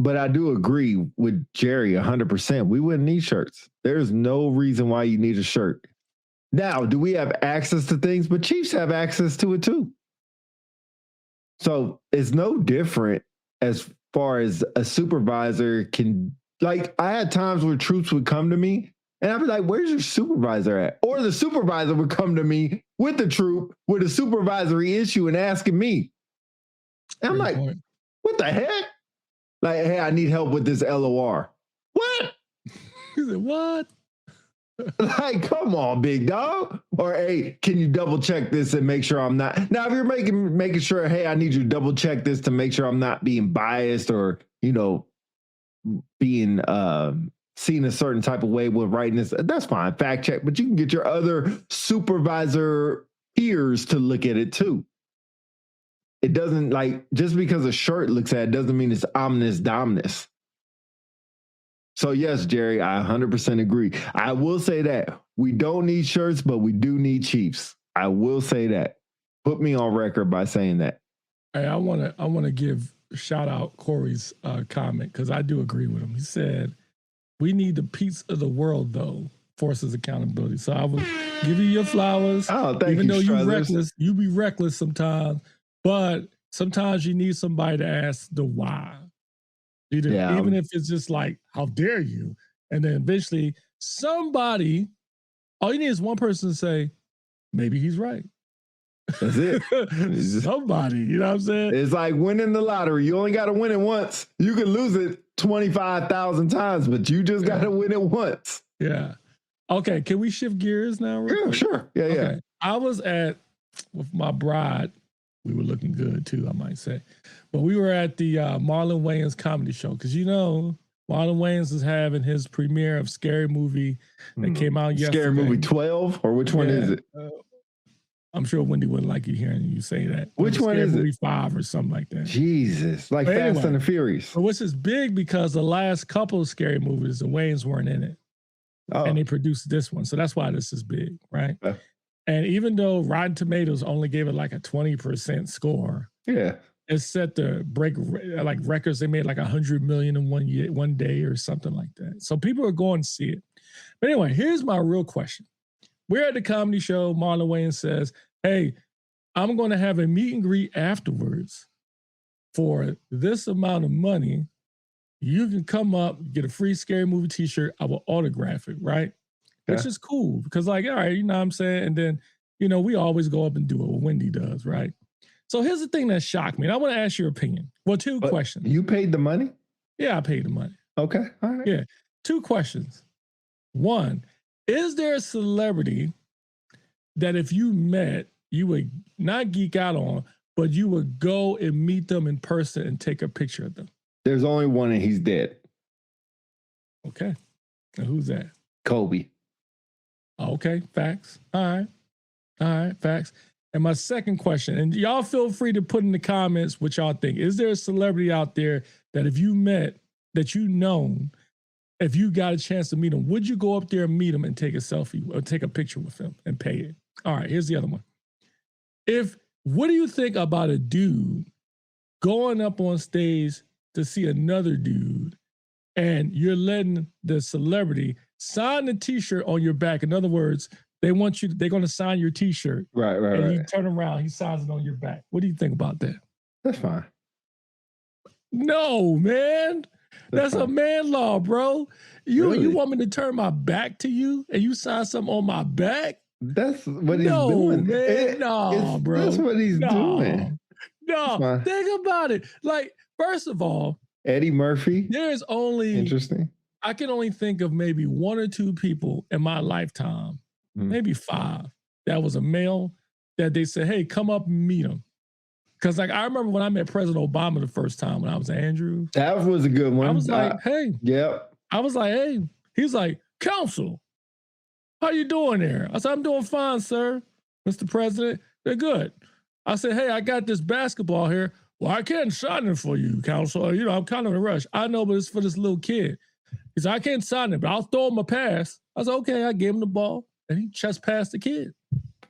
But I do agree with Jerry 100%. We wouldn't need shirts. There's no reason why you need a shirt. Now, do we have access to things? But chiefs have access to it too. So it's no different as far as a supervisor can. Like, I had times where troops would come to me and I'd be like, where's your supervisor at? Or the supervisor would come to me with the troop with a supervisory issue and asking me. And I'm like, what the heck? Like, hey, I need help with this LOR. What? He said, what? Like, come on, big dog. Or, hey, can you double check this and make sure I'm not. Now, if you're making sure, hey, I need you to double check this to make sure I'm not being biased or, being seen a certain type of way with writing this, that's fine. Fact check, but you can get your other supervisor peers to look at it too. It doesn't, just because a shirt looks at it doesn't mean it's omnis dominus. So yes, Jerry, I 100% agree. I will say that we don't need shirts, but we do need chiefs. I will say that. Put me on record by saying that. Hey, I want to give shout out Corey's comment because I do agree with him. He said, "We need the peace of the world, though, forces accountability." So I would give you your flowers. Oh, thank even you, though you're Struthers. reckless, you be reckless sometimes, but sometimes you need somebody to ask the why. Even if it's just like, "How dare you?" And then eventually somebody, all you need is one person to say, "Maybe he's right." That's it. Somebody, you know what I'm saying? It's like winning the lottery. You only got to win it once. You can lose it 25,000 times, but you just got to win it once. Yeah. Okay. Can we shift gears now? Yeah, sure. Yeah, okay. yeah. I was with my bride. We were looking good too, I might say. But we were at the Marlon Wayans comedy show because, Marlon Wayans is having his premiere of Scary Movie that came out yesterday. Scary Movie 12, or which one is it? I'm sure Wendy wouldn't like you hearing you say that. Which one is it? Movie 5 or something like that. Jesus, like Fast and the Furious. But which is big because the last couple of Scary Movies, the Wayans weren't in it. Oh. And they produced this one. So that's why this is big, right? And even though Rotten Tomatoes only gave it like a 20% score, it's set to break like records. They made like 100 million in one day or something like that. So people are going to see it. But anyway, here's my real question. We're at the comedy show. Marlon Wayans says, "Hey, I'm going to have a meet and greet afterwards for this amount of money. You can come up, get a free Scary Movie t-shirt. I will autograph it," right? Yeah. Which is cool because like, all right, you know what I'm saying? And then, we always go up and do what Wendy does, right? So here's the thing that shocked me. And I want to ask your opinion. Well, two questions. You paid the money? Yeah, I paid the money. Okay. All right. Yeah. 2 questions. One, is there a celebrity that if you met, you would not geek out on, but you would go and meet them in person and take a picture of them? There's only one and he's dead. Okay. Now who's that? Kobe. Okay. Facts. All right. Facts. And my second question, and y'all feel free to put in the comments what y'all think. Is there a celebrity out there that if you met, that if you got a chance to meet him, would you go up there and meet him and take a selfie or take a picture with him and pay it? All right, here's the other one. What do you think about a dude going up on stage to see another dude and you're letting the celebrity sign the t-shirt on your back? In other words, they're going to sign your t-shirt. Right. And you turn around, he signs it on your back. What do you think about that? That's fine. No, man. That's a man law, bro. You want me to turn my back to you and you sign something on my back? That's what he's doing. Man, bro. That's what he's doing. No, think about it. Like, first of all, Eddie Murphy. There's only interesting. I can only think of maybe 1 or 2 people in my lifetime, maybe 5, that was a male that they said, "Hey, come up and meet him." Because like I remember when I met President Obama the first time when I was at Andrews. That was a good one. I was like, "Hey." Yep. I was like, "Hey." He's like, "Counsel, how you doing there?" I said, "I'm doing fine, sir, Mr. President." They're good. I said, "Hey, I got this basketball here." "Well, I can't sign it for you, Counsel. I'm kind of in a rush." "I know, but it's for this little kid." He said, "I can't sign it, but I'll throw him a pass." I said, "Okay." I gave him the ball, and he just passed the kid.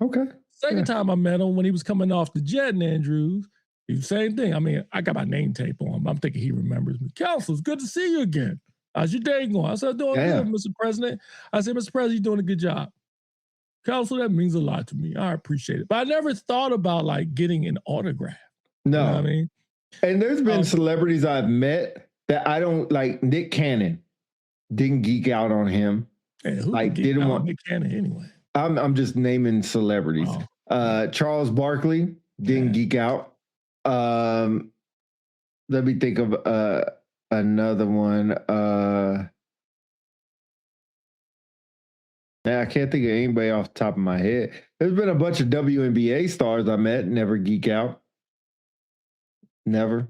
Okay. Second time I met him when he was coming off the jet in Andrews, he was the same thing. I mean, I got my name tape on him. I'm thinking he remembers me. "Counsel, it's good to see you again. How's your day going?" I said, "Doing good, Mr. President." I said, "Mr. President, you're doing a good job." "Counsel, that means a lot to me. I appreciate it." But I never thought about like getting an autograph. No. You know what I mean? And there's been celebrities I've met that I don't like. Nick Cannon, didn't geek out on him. Like didn't want Nick Cannon anyway. I'm just naming celebrities. Charles Barkley, didn't geek out. Let me think of another one. I can't think of anybody off the top of my head. There's been a bunch of WNBA stars I met, never geek out. Never.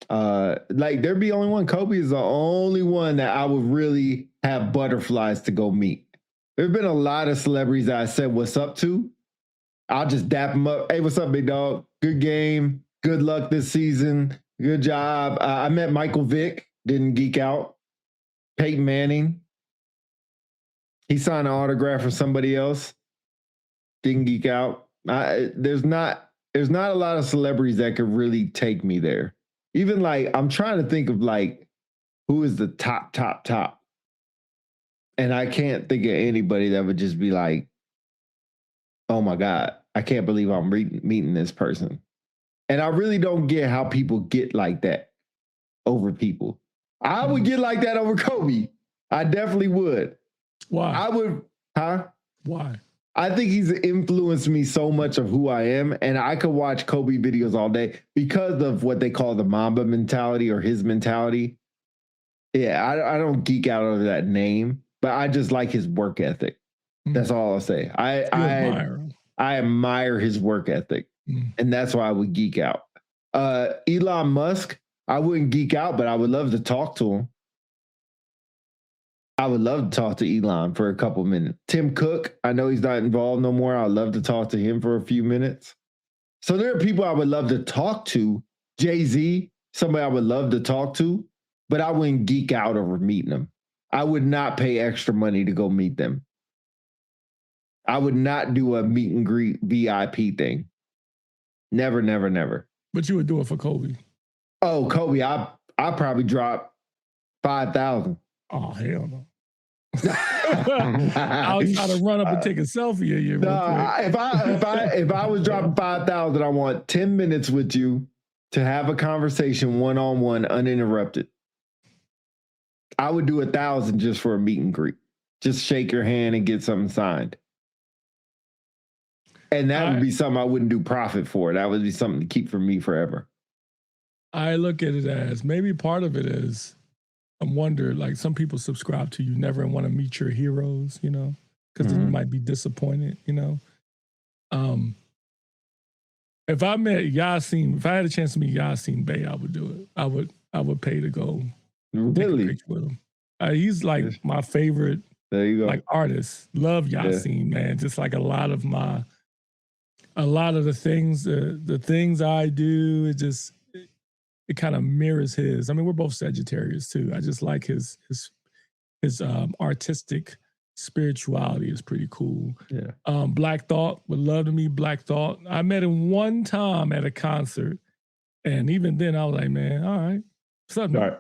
Like there'd be only one. Kobe is the only one that I would really have butterflies to go meet. There's been a lot of celebrities that I said what's up to. I'll just dap them up. "Hey, what's up, big dog? Good game. Good luck this season. Good job." I met Michael Vick. Didn't geek out. Peyton Manning. He signed an autograph for somebody else. Didn't geek out. There's not a lot of celebrities that could really take me there. Even like, I'm trying to think of like, who is the top? And I can't think of anybody that would just be like, oh my God, I can't believe I'm meeting this person. And I really don't get how people get like that over people. I would get like that over Kobe. I definitely would. Why? I would, Why? I think he's influenced me so much of who I am, and I could watch Kobe videos all day because of what they call the Mamba mentality or his mentality. Yeah, I don't geek out over that name, but I just like his work ethic. That's all I'll say. I admire his work ethic, and that's why I would geek out. Elon Musk, I wouldn't geek out, but I would love to talk to him. I would love to talk to Elon for a couple minutes. Tim Cook, I know he's not involved no more. I'd love to talk to him for a few minutes. So there are people I would love to talk to. Jay-Z, somebody I would love to talk to, but I wouldn't geek out over meeting them. I would not pay extra money to go meet them. I would not do a meet and greet VIP thing. Never, never, never. But you would do it for Kobe. Oh, Kobe, I probably drop 5,000. Oh, hell no. I'll try to run up and take a selfie of you. No, if I was dropping 5,000, I want 10 minutes with you to have a conversation one-on-one, uninterrupted. I would do 1,000 just for a meet and greet. Just shake your hand and get something signed. And that would be something I wouldn't do profit for. That would be something to keep for me forever. I look at it as maybe part of it is, I wonder, like some people subscribe to you never want to meet your heroes, you know, because then you might be disappointed, you know. If I met Yasin, if I had a chance to meet Yasin Bey, I would do it. I would pay to go take a picture with him. He's like my favorite there you go. Like artist. Love Yasin, man. Just like a lot of the things I do, it kind of mirrors his. I mean, we're both Sagittarius too. I just like his artistic spirituality is pretty cool. Yeah. Black Thought, would love to meet Black Thought. I met him one time at a concert, and even then I was like, man, all right, something.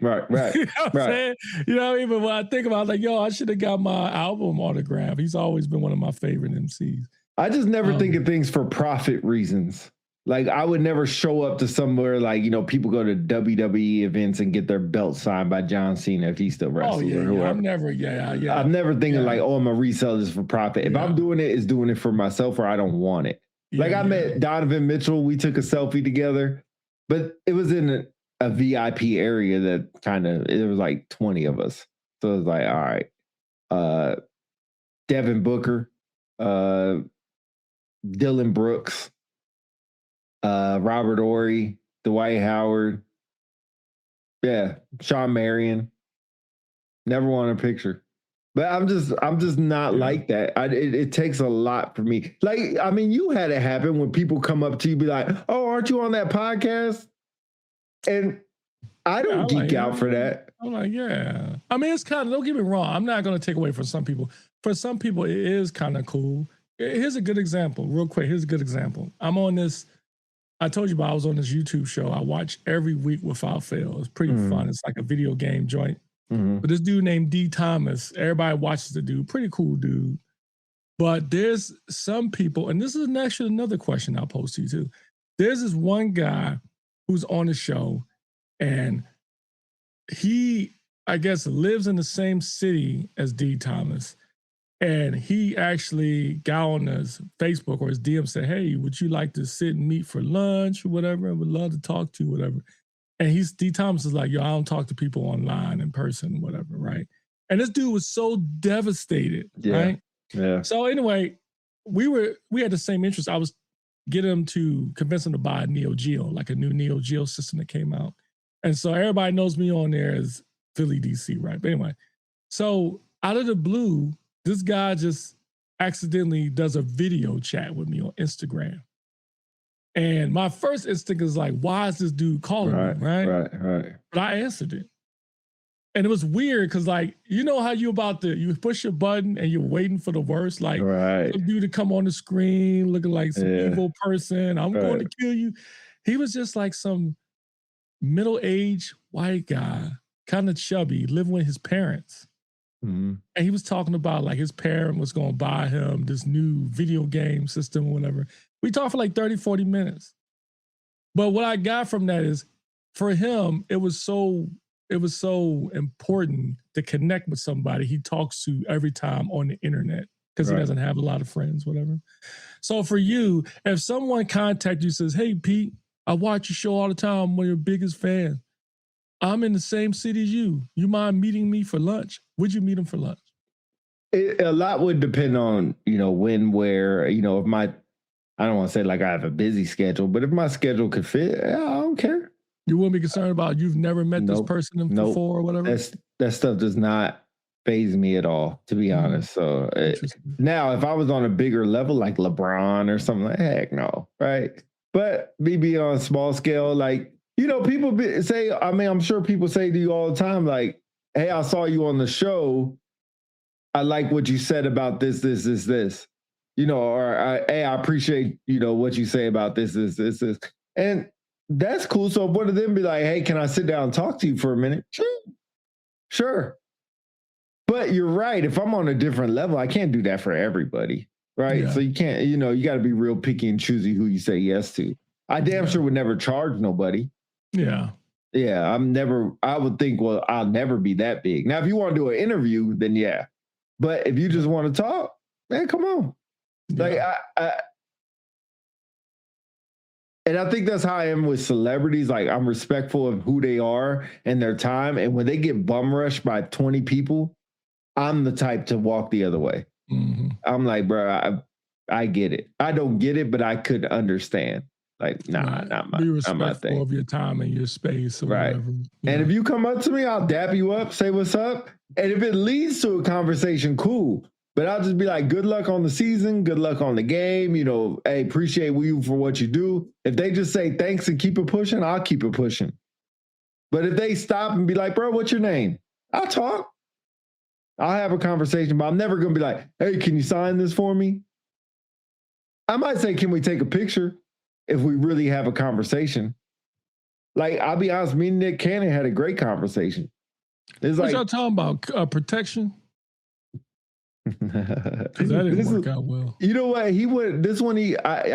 Right. You know what I'm saying? You know, even when I think about it, like, yo, I should have got my album autographed. He's always been one of my favorite MCs. I just never think of things for profit reasons. Like, I would never show up to somewhere like, you know, people go to WWE events and get their belt signed by John Cena if he's still wrestling or whoever. I'm never thinking like, oh, I'm going to resell this for profit. If I'm doing it, it's doing it for myself or I don't want it. I met Donovan Mitchell. We took a selfie together, but it was in a VIP area that it was like 20 of us. So it was like, all right. Devin Booker, Dylan Brooks, Robert Horry, Dwight Howard, Sean Marion. Never want a picture, but I'm just not like that. It takes a lot for me. Like, I mean, you had it happen when people come up to you, be like, "Oh, aren't you on that podcast?" And I don't geek out for that. I'm like, yeah. I mean, it's kind of, don't get me wrong. I'm not going to take away from some people. For some people, it is kind of cool. Here's a good example, real quick. Here's a good example. I'm on this. I told you about I was on this YouTube show. I watch every week without fail. It's pretty fun. It's like a video game joint. But this dude named D. Thomas, everybody watches the dude. Pretty cool dude. But there's some people, and this is actually another question I'll pose to you too. There's this one guy who's on the show, and he, I guess, lives in the same city as D. Thomas. And he actually got on his Facebook or his DM, said, hey, would you like to sit and meet for lunch or whatever? I would love to talk to you, whatever. And D. Thomas is like, yo, I don't talk to people online, in person, whatever, right? And this dude was so devastated, right? Yeah. So anyway, we had the same interest. I was getting him to convince him to buy a Neo Geo, like a new Neo Geo system that came out. And so everybody knows me on there as Philly DC, right? But anyway, so out of the blue, this guy just accidentally does a video chat with me on Instagram. And my first instinct is like, why is this dude calling me, right? Right. But I answered it. And it was weird because, like, you know how you push your button and you're waiting for the worst, like some dude to come on the screen looking like some evil person. I'm going to kill you. He was just like some middle-aged white guy, kind of chubby, living with his parents. Mhm. And he was talking about like his parent was going to buy him this new video game system or whatever. We talked for like 30, 40 minutes. But what I got from that is for him, it was so important to connect with somebody he talks to every time on the internet because he doesn't have a lot of friends, whatever. So for you, if someone contacts you and says, hey, Pete, I watch your show all the time. I'm one of your biggest fans. I'm in the same city as you. You mind meeting me for lunch? Would you meet him for lunch? A lot would depend on, when, where, if I don't want to say like I have a busy schedule, but if my schedule could fit, I don't care. You wouldn't be concerned about you've never met this person before or whatever? That stuff does not faze me at all, to be honest. So now if I was on a bigger level like LeBron or something, like heck no, right? But me being on a small scale, like, people say, I'm sure people say to you all the time, like, hey, I saw you on the show. I like what you said about this. Or hey, I appreciate, what you say about this. And that's cool. So one of them be like, hey, can I sit down and talk to you for a minute? Sure. But you're right. If I'm on a different level, I can't do that for everybody. Right. Yeah. So you can't, you got to be real picky and choosy who you say yes to. I damn sure would never charge nobody. Yeah. Yeah. I would think, well, I'll never be that big. Now, if you want to do an interview, then yeah. But if you just want to talk, man, come on. Yeah. Like and I think that's how I am with celebrities. Like I'm respectful of who they are and their time. And when they get bum rushed by 20 people, I'm the type to walk the other way. Mm-hmm. I'm like, bro, I get it. I don't get it, but I could understand. Like, not my thing. Be respectful of your time and your space or whatever. And if you come up to me, I'll dap you up, say what's up. And if it leads to a conversation, cool. But I'll just be like, good luck on the season, good luck on the game. Hey, appreciate you for what you do. If they just say thanks and keep it pushing, I'll keep it pushing. But if they stop and be like, bro, what's your name? I'll talk. I'll have a conversation, but I'm never going to be like, hey, can you sign this for me? I might say, can we take a picture if we really have a conversation? Like, I'll be honest, me and Nick Cannon had a great conversation. It's what y'all talking about? Protection? Because that didn't work out well. You know what? I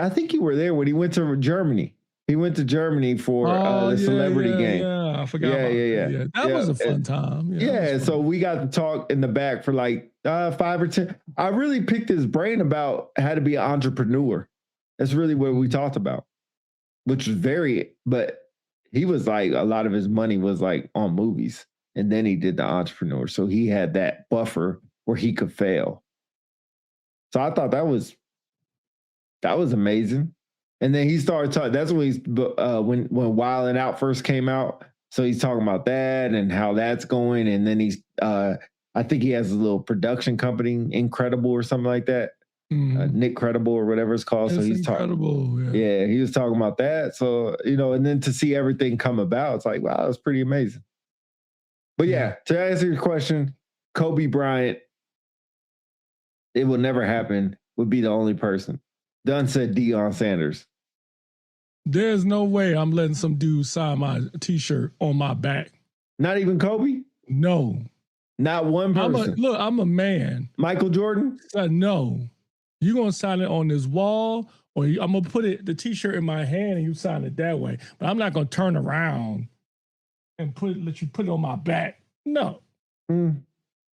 think you were there when he went to Germany. He went to Germany for the celebrity game. Yeah, I forgot about that. That was a fun time. Yeah, so we got to talk in the back for like 5 or 10. I really picked his brain about how to be an entrepreneur. That's really what we talked about, which was but he was like, a lot of his money was like on movies. And then he did the entrepreneur. So he had that buffer where he could fail. So I thought that was amazing. And then he started talking. That's when when Wild 'N Out first came out. So he's talking about that and how that's going. And then I think he has a little production company, Incredible or something like that. Mm-hmm. Nick Credible or whatever it's called. It's so he's talking. Yeah, he was talking about that. So, and then to see everything come about, it's like, wow, that's pretty amazing. But yeah, to answer your question, Kobe Bryant, it will never happen, would be the only person. Dunn said Deion Sanders. There's no way I'm letting some dude sign my T-shirt on my back. Not even Kobe? No. Not one person? I'm a man. Michael Jordan? No. You're going to sign it on this wall, or I'm going to put the T-shirt in my hand and you sign it that way. But I'm not going to turn around and let you put it on my back. No.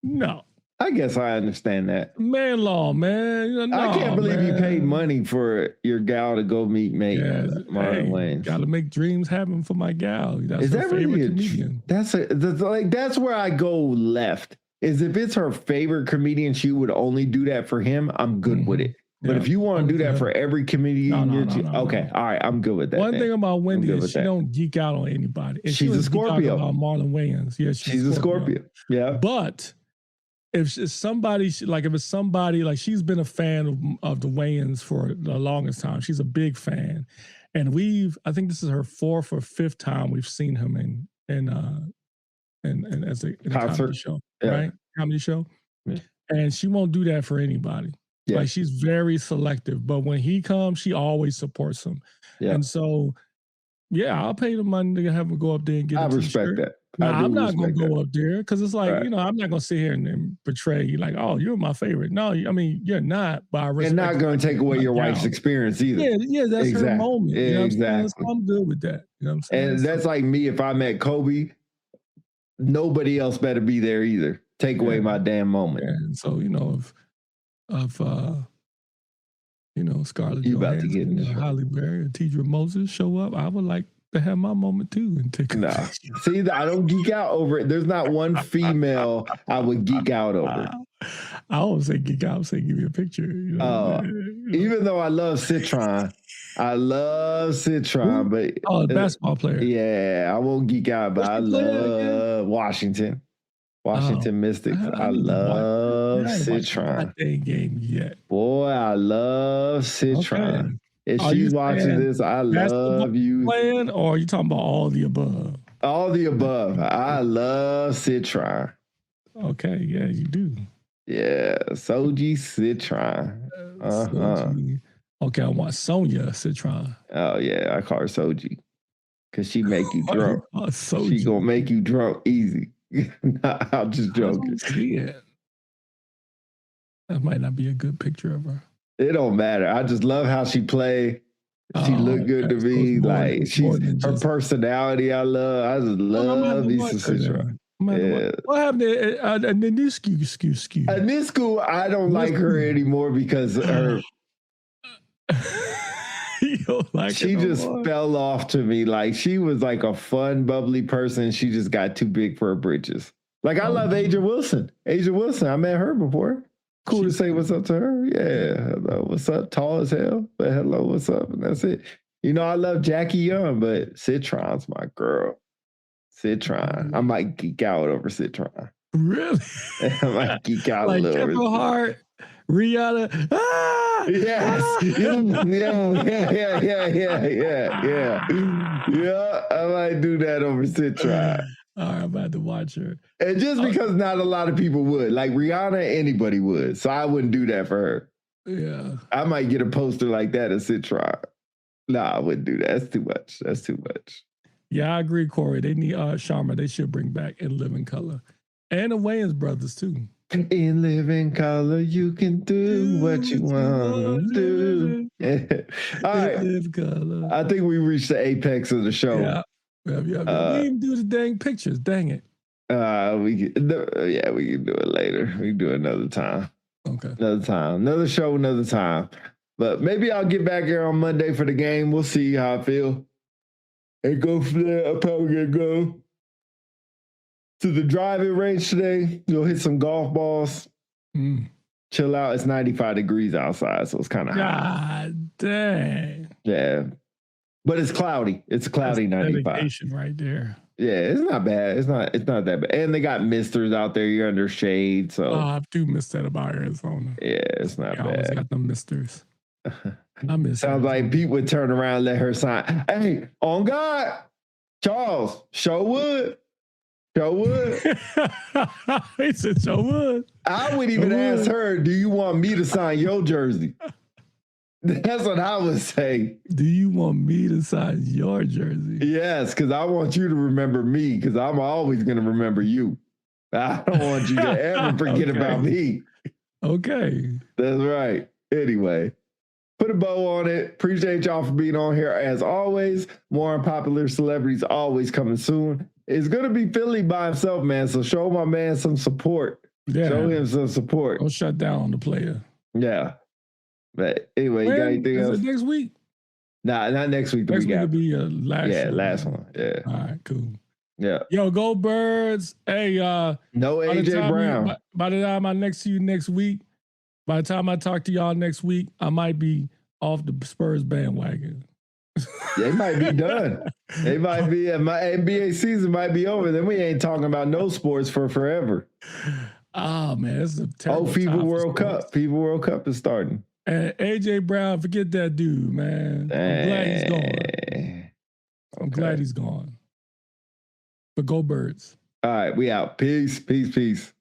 No. I guess I understand that. Man law, man. No, I can't believe you paid money for your gal to go meet Marlon Wayans. Got to make dreams happen for my gal. That's her favorite comedian. That's where I go left. Is if it's her favorite comedian, she would only do that for him. I'm good with it. But if you want to do that for every comedian, okay, all right, I'm good with that. One thing about Wendy is she don't geek out on anybody. And she's a Scorpio. About Marlon Wayans, she's a Scorpio. Yeah, but if it's somebody like she's been a fan of the Wayans for the longest time. She's a big fan, and I think this is her 4th or 5th time we've seen him in a comedy show, right? Comedy show, and she won't do that for anybody. Yeah. Like she's very selective, but when he comes, she always supports him. Yeah. And so I'll pay the money to have him go up there and get I a respect t-shirt. that. No, I do I'm not going to respect go up there because it's like, Right. you know, I'm not going to sit here and portray you like, oh, you're my favorite. No, I mean, you're not, but I respect And not going to take away your wife's experience either. Yeah, that's her Exactly. moment. You know what I'm saying? Exactly. So I'm good with that. You know what I'm saying? And that's like me. If I met Kobe, nobody else better be there either. Take away my damn moment. And so, you know, if you know, Scarlett You about to get in Johansson, Halle Berry, and Tidra Moses show up, I would like to have my moment too and take a picture. See, I don't geek out over it. There's not one female I would geek out over. I always say geek out, say give me a picture. You know, even though I love Citron, but the basketball player. Yeah, I won't geek out, but I love Washington Mystics. I love Citron. Not that game yet. Boy, I love Citron. Okay. If she's watching this, I love you. Playing, or are you talking about all the above? All the above. I love Citron. Okay, yeah, you do. Yeah, Soji Citron. Soji. Okay, I want Sonia Citron. Oh yeah, I call her Soji because she make you drunk. Soji. She gonna make you drunk easy. I'm just joking. That might not be a good picture of her. It don't matter. I just love how she play. She look good to me. Like her personality, I love. I just love Issa Citron. Yeah. What happened to Anisku? Anisku, I don't like her anymore because her. She just fell off to me. Like she was like a fun, bubbly person. She just got too big for her britches. Like I love Asia Wilson. Asia Wilson, I met her before. Cool to say what's up to her. Yeah, hello, what's up? Tall as hell, but hello, what's up? And that's it. You know, I love Jackie Young, but Citron's my girl. Citron. I might geek out over Citron. Really? I might geek out like a little Kevin Hart, Rihanna. Ah! Yes. Yeah, I might do that over Citron. All right, I'm about to watch her. And just because not a lot of people would. Like Rihanna, anybody would. So I wouldn't do that for her. Yeah. I might get a poster like that of Citron. Nah, I wouldn't do that. That's too much. That's too much. Yeah, I agree, Corey. They need Sharma. They should bring back In Living Color. And the Wayans brothers, too. In living color, you can do what you want to do. All right. I think we reached the apex of the show. Yeah. We didn't do the dang pictures. Dang it. We can do it later. We can do it another time. Okay. Another time. Another show, another time. But maybe I'll get back here on Monday for the game. We'll see how I feel. And go from there. I'm probably going to go to the driving range today. Go hit some golf balls. Chill out. It's 95 degrees outside, so it's kind of hot. God dang. Yeah. But it's cloudy. It's cloudy. That's 95. Dedication right there. Yeah, it's not bad. It's not that bad. And they got misters out there. You're under shade. So I do miss that about Arizona. Yeah, it's not bad. Always got them misters. I miss Sounds like Pete would turn around and let her sign. Hey, on God, Charles, show wood. Show wood. He said show wood. I would even ask her, do you want me to sign your jersey? That's what I would say. Do you want me to sign your jersey? Yes, because I want you to remember me, because I'm always going to remember you. I don't want you to ever forget about me. Okay. That's right. Anyway, put a bow on it. Appreciate y'all for being on here. As always, more unpopular celebrities always coming soon. It's going to be Philly by himself, man, so show my man some support. Yeah. Show him some support. Don't shut down on the player. Yeah. But anyway, you got anything else? Next week? Nah, not next week. Next week will be last show. Last one. Yeah. All right, cool. Yeah. Yo, go Birds. Hey, no AJ Brown. By the time I next to you next week, by the time I talk to y'all next week, I might be off the Spurs bandwagon. They might be done. They might be. My NBA season might be over. Then we ain't talking about no sports for forever. Oh man, this is a terrible FIBA World Cup. FIBA World Cup is starting. And AJ Brown, forget that dude, man. I'm glad he's gone. I'm glad he's gone. But go Birds. All right, we out. Peace, peace, peace.